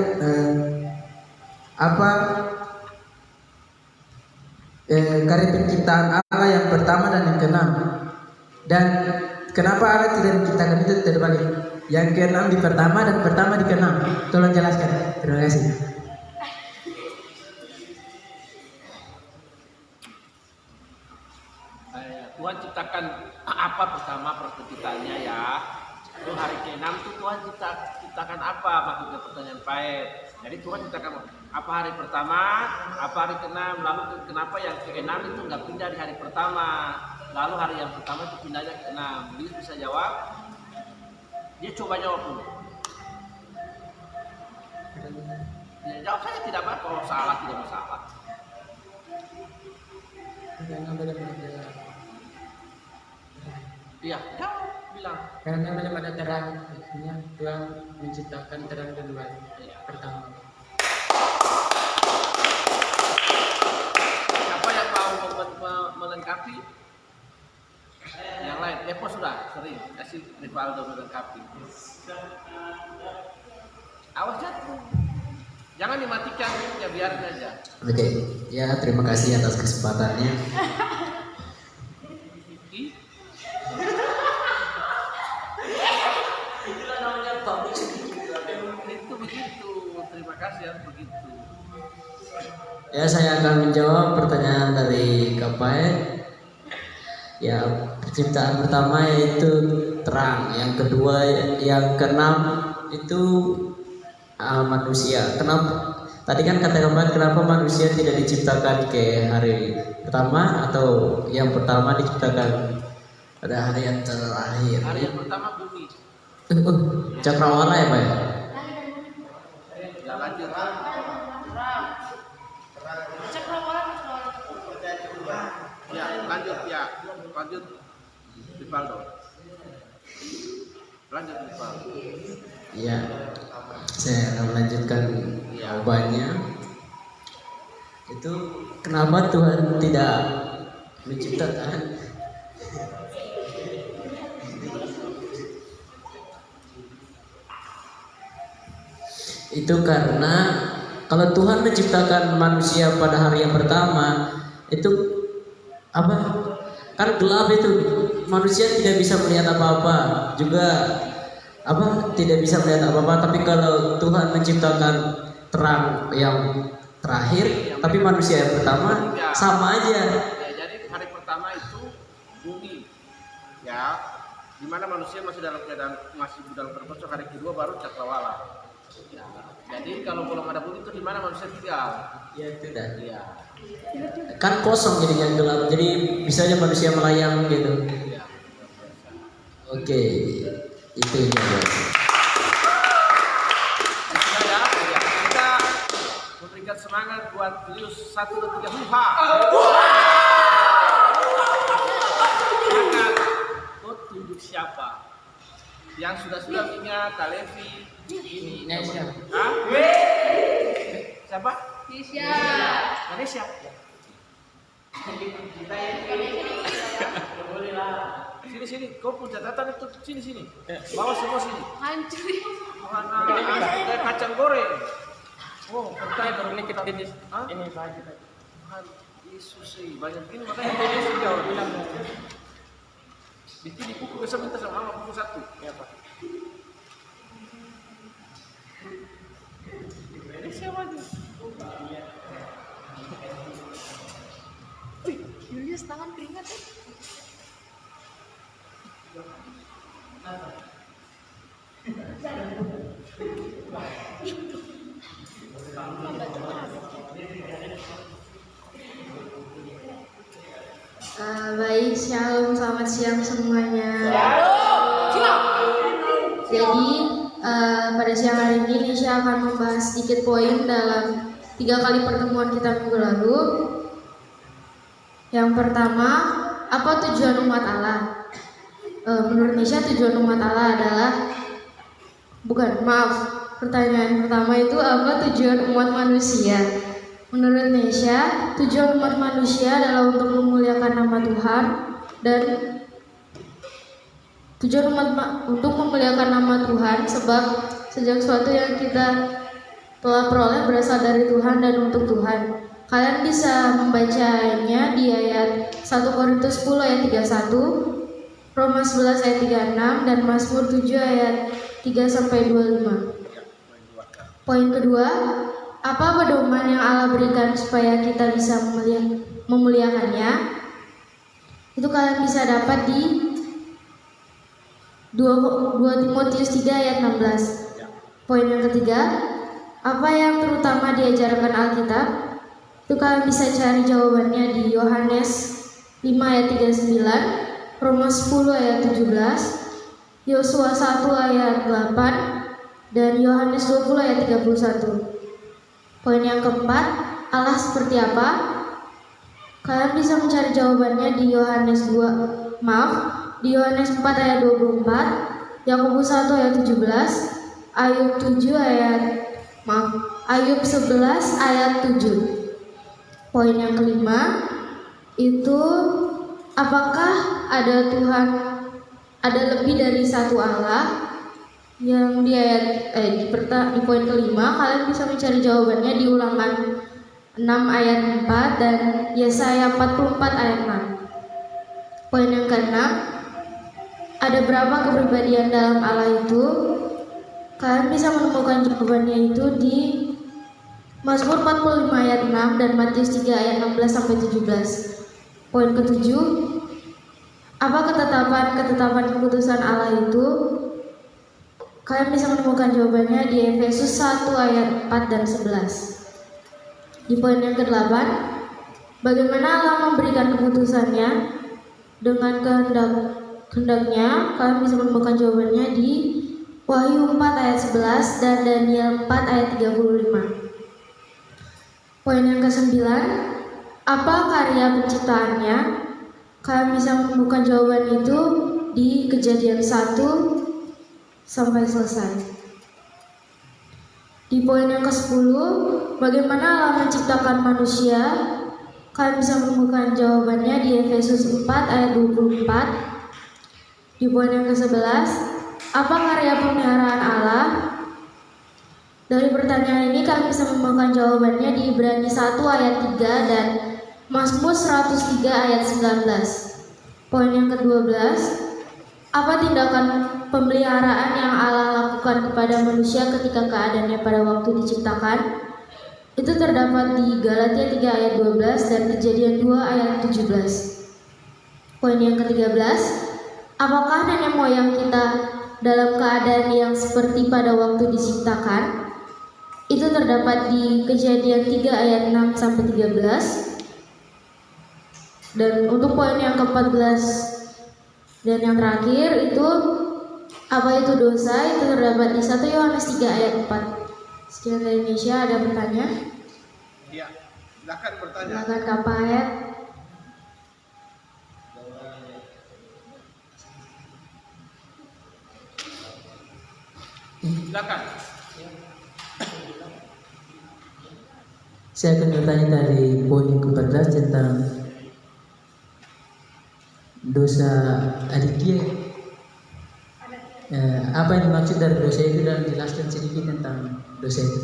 apa karya penciptaan Allah yang pertama dan yang ke-6, dan kenapa Allah tidak menciptakan itu terbalik, yang ke-6 di pertama dan pertama di ke-6? Tolong jelaskan, terima kasih. Tuhan ciptakan apa pertama penciptaannya ya. Itu hari ke-6 itu Tuhan ciptakan apa, maksudnya pertanyaan Paet. Jadi Tuhan ciptakan apa hari pertama, apa hari ke-6, lalu kenapa yang ke-6 itu nggak pindah di hari pertama, lalu hari yang pertama itu pindahnya ke-6. Dia bisa jawab? Dia coba jawab dulu. Ya, jawab saja tidak apa-apa, kalau salah tidak masalah. Iya, jawab, bilang. Karena belum ada terang, artinya Tuhan menciptakan terang duluan pertama. Siapa yang mau melengkapi? Yang lain, Epo sudah sering kasih Rivaldo melengkapi. Awas jatuh. Jangan dimatikan, ya biarin aja. Oke, ya terima kasih atas kesempatannya. Itu begitu, terima kasih ya begitu. Ya, saya akan menjawab pertanyaan dari Kapai. Ya, penciptaan pertama yaitu terang, yang kedua, yang keenam itu manusia. Kenapa? Tadi kan kata Kapai, kenapa manusia tidak diciptakan ke hari pertama atau yang pertama diciptakan pada hari yang terakhir? Hari yang pertama bumi. Cakrawala ya Pak? Ya lanjut. Ya lanjut ya, lanjut. Rivaldo. Lanjut Rivaldo. Ya, saya akan melanjutkan jawabannya. Itu kenapa Tuhan tidak menciptakan? Itu karena kalau Tuhan menciptakan manusia pada hari yang pertama, itu apa? Kan gelap itu, manusia tidak bisa melihat apa-apa, juga apa? Tidak bisa melihat apa-apa. Tapi kalau Tuhan menciptakan terang yang terakhir, tapi manusia yang pertama sama aja. Ya, jadi hari pertama itu bumi, ya, di mana manusia masih dalam keadaan masih dalam terbentuk. Hari kedua baru cakrawala. Ya, jadi kalau belum ada bumi itu di mana manusia tinggal? Ya tidak. Ya. Kan kosong jadinya gelap, jadi bisa aja manusia melayang gitu. Ya. Oke, itu jawabannya. Sudah ya, kita memberikan semangat buat Julius 1 dan 3 Huha. Silakan, kau tunjuk siapa yang sudah punya Kalevi ini? Hah? Siapa? Malaysia. Sini, kau pun catatan itu sini. Bawa semua sini. Hancur. Kayak kacang goreng. Oh, pertanyaan baru ini kita ini saja. Tuhan Yesus banyak gini makanya dia sudah bilang di sini buku bisa minta sama mama buku 1. Ya Pak. Ini siapa aja? Julius tangan keringat ya. Baik, shalom, selamat siang semuanya. Jadi pada siang hari ini saya akan membahas sedikit poin dalam 3 kali pertemuan kita minggu lalu. Yang pertama, apa tujuan umat Allah? Menurut Nisha tujuan umat Allah adalah pertanyaan pertama itu apa tujuan umat manusia? Menurut Nisha, tujuan umat manusia adalah untuk memuliakan nama Tuhan dan tujuan untuk memuliakan nama Tuhan sebab sejak suatu yang kita telah peroleh berasal dari Tuhan dan untuk Tuhan. Kalian bisa membacanya di ayat 1 Korintus 10 ayat 31, Roma 11 ayat 36 dan Mazmur 7 ayat 3 sampai 25. Poin kedua, apa pedoman yang Allah berikan supaya kita bisa memuliakannya? Itu kalian bisa dapat di 2 Timotius 3 ayat 16. Poin yang ketiga, apa yang terutama diajarkan Alkitab? Itu kalian bisa cari jawabannya di Yohanes 5 ayat 39, Roma 10 ayat 17, Yosua 1 ayat 8, dan Yohanes 20 ayat 31. Poin yang keempat, Allah seperti apa? Kalian bisa mencari jawabannya di Yohanes 4 ayat 24, Yakobus 1 ayat 17, Ayub 11 ayat 7. Poin yang kelima itu apakah ada lebih dari satu Allah? Yang di poin kelima kalian bisa mencari jawabannya di Ulangan 6 ayat 4 dan Yesaya 44 ayat 6. Poin yang keenam, ada berapa kepribadian dalam Allah itu? Kalian bisa menemukan jawabannya itu di Mazmur 45 ayat 6 dan Matius 3 ayat 16 sampai 17. Poin ketujuh, apa ketetapan keputusan Allah itu? Kalian bisa menemukan jawabannya di Efesus 1 ayat 4 dan 11. Di poin yang ke-8, bagaimana Allah memberikan keputusannya dengan kehendaknya? Kalian bisa menemukan jawabannya di Wahyu 4 ayat 11 dan Daniel 4 ayat 35. Poin yang ke-9, apa karya penciptaannya? Kalian bisa menemukan jawaban itu di Kejadian 1 sampai selesai. Di poin yang ke-10, bagaimana Allah menciptakan manusia? Kalian bisa menemukan jawabannya di Efesus 4 ayat 24. Di poin yang ke-11, apa karya pemeliharaan Allah? Dari pertanyaan ini kalian bisa menemukan jawabannya di Ibrani 1 ayat 3 dan Mazmur 103 ayat 19. Poin yang ke-12, apa tindakan pemeliharaan yang Allah lakukan kepada manusia ketika keadaannya pada waktu diciptakan? Itu terdapat di Galatia 3 ayat 12 dan Kejadian 2 ayat 17. Poin yang ke-13, apakah nenek moyang kita dalam keadaan yang seperti pada waktu diciptakan? Itu terdapat di Kejadian 3 ayat 6 sampai 13. Dan untuk poin yang ke-14 dan yang terakhir itu apa itu dosa? Itu terdapat di 1 Yohanes 3 ayat 4. Sekian dari Indonesia, ada pertanyaan? Iya, silakan bertanya. Silakan Kak Payet. Silakan. Saya akan bertanya dari poin yang ke-14 tentang dosa adiknya. Apa yang dimaksud dari dosa itu dan jelaskan sedikit tentang dosa itu.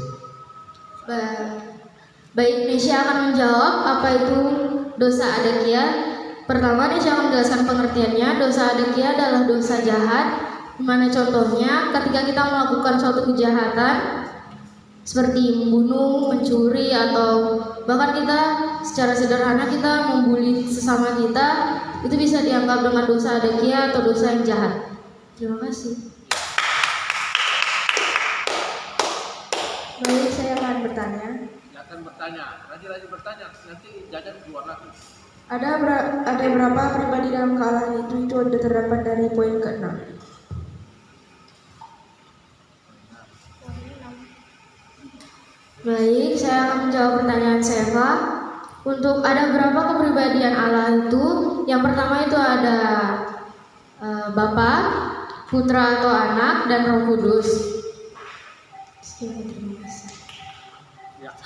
Baik, Nesya akan menjawab apa itu dosa adakia. Pertama, Nesya akan menjelaskan pengertiannya. Dosa adakia adalah dosa jahat, dimana contohnya ketika kita melakukan suatu kejahatan seperti membunuh, mencuri, atau bahkan kita secara sederhana kita membuli sesama kita, itu bisa dianggap dengan dosa adakia atau dosa yang jahat. Terima kasih. Baik, saya akan bertanya. Silakan bertanya. Rajin-rajin bertanya. Nanti jajan keluar lagi. Ada berapa pribadi dalam kealahan itu ada terdapat dari poin ke-6. Baik, saya akan menjawab pertanyaan Seva. Untuk ada berapa kepribadian Allah itu? Yang pertama itu ada Bapa, Putra atau Anak, dan Roh Kudus. Sekian, terima kasih. Ya.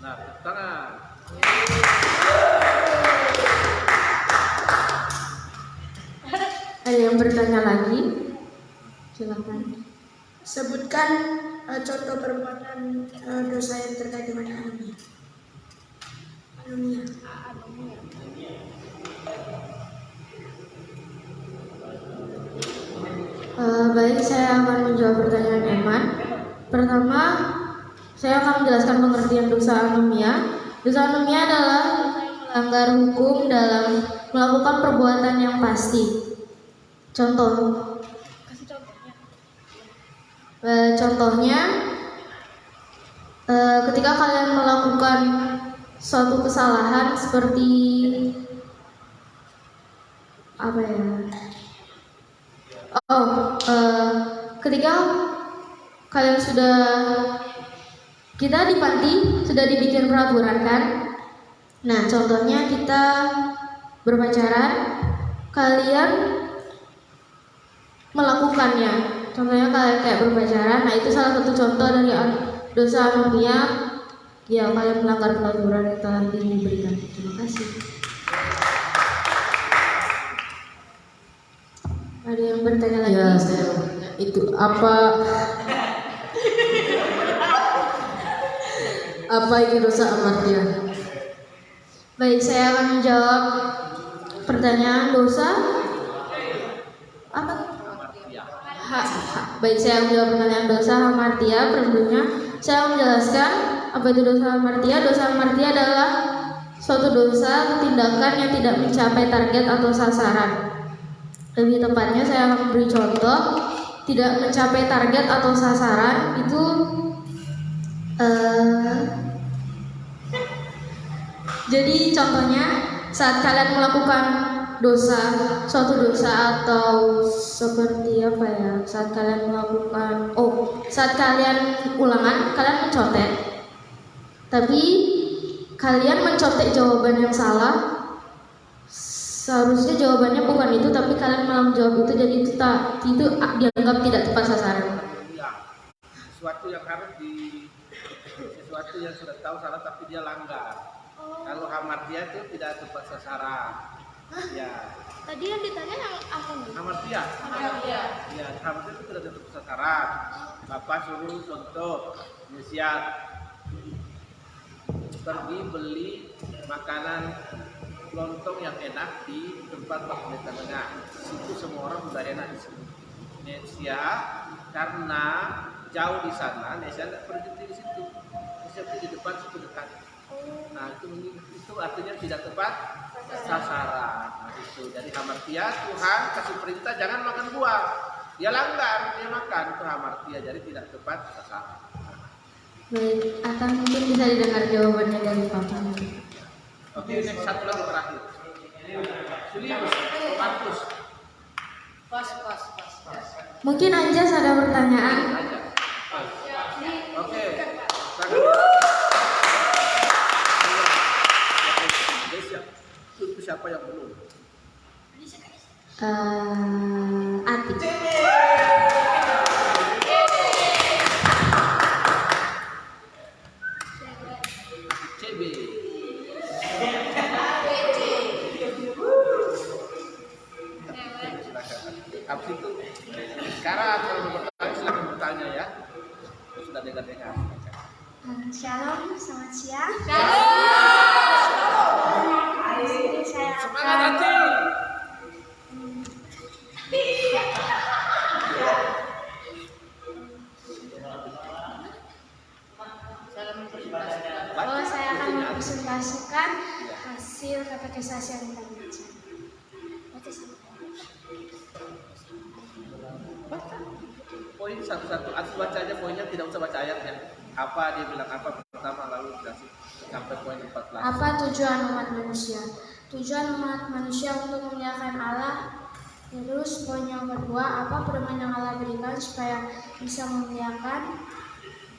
Nah, tangan. Ada yang bertanya lagi? Silakan. Sebutkan contoh perbuatan dosa yang terkait dengan anomia. Baik, saya akan menjawab pertanyaan Eman. Pertama, saya akan menjelaskan pengertian dosa anomia. Dosa anomia adalah melanggar hukum dalam melakukan perbuatan yang pasti. Contohnya, ketika kalian melakukan suatu kesalahan seperti apa ya? Ketika kalian kita di panti sudah dibikin peraturan kan? Nah, contohnya kita berpacaran, kalian melakukannya. Contohnya kalian kayak berpacaran, nah itu salah satu contoh dari dosa anomia. Ya, kalian melanggar peraturan yang telah diberikan. Terima kasih. Ada yang bertanya lagi? Ya, itu apa itu dosa amartia? Baik, saya akan menjawab pertanyaan dosa apa? Baik, saya akan menjawab pertanyaan dosa hamartia. Sebelumnya, saya akan menjelaskan apa itu dosa hamartia. Dosa hamartia adalah suatu dosa atau tindakan yang tidak mencapai target atau sasaran. Lebih tepatnya, saya akan memberi contoh. Tidak mencapai target atau sasaran itu jadi contohnya saat kalian melakukan suatu dosa atau seperti apa ya, saat kalian ulangan, kalian mencontek, tapi kalian mencontek jawaban yang salah Seharusnya jawabannya bukan itu, tapi kalian malah menjawab itu, jadi itu dianggap tidak tepat sasaran. Ya, sesuatu yang sesuatu yang sudah tahu salah tapi dia langgar. Kalau hamartia itu tidak tepat sasaran. Ya. Tadi yang ditanya yang apa nih? Hamartia. Ya, hamartia itu tidak tepat sasaran. Bapak suruh contoh, misal pergi beli makanan lontong yang enak di tempat Pak Tengah. Situ semua orang sudah enak di situ. Nesia karena jauh di sana, Nesia tidak pergi di situ. Nesia pergi di depan situ dekat. Nah itu artinya tidak tepat sasaran. Nah, itu jadi hamartia Tuhan kasih perintah jangan makan buah. Dia langgar, dia makan itu hamartia jadi tidak tepat sasaran. Baik, akan mungkin bisa didengar jawabannya dari Papa. Oke, next satu lagi terakhir. Julius, Markus. Pas. Mungkin Anjas ada pertanyaan. Aja. Oke. Itu siapa yang belum? Ati. CB. Habis itu sekarang kalau mau bertanya silakan bertanya ya. Sudah dengar. Shalom, selamat siang. Saya Semangat hati. saya akan mempresentasikan hasil katekisasi yang kita baca. Poin satu-satu, aku baca aja poinnya, tidak usah baca ayatnya. Apa dia bilang apa pertama lalu dikasih sampai poin 14. Apa tujuan umat manusia? Tujuan umat manusia untuk memuliakan Allah. Terus poin yang kedua, apa pedoman yang Allah berikan supaya bisa memuliakan,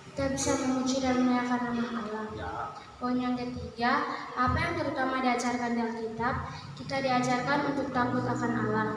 kita bisa memuji dan memuliakan nama Allah. Poin yang ketiga, apa yang terutama diajarkan di Alkitab? Kita diajarkan untuk takut akan Allah.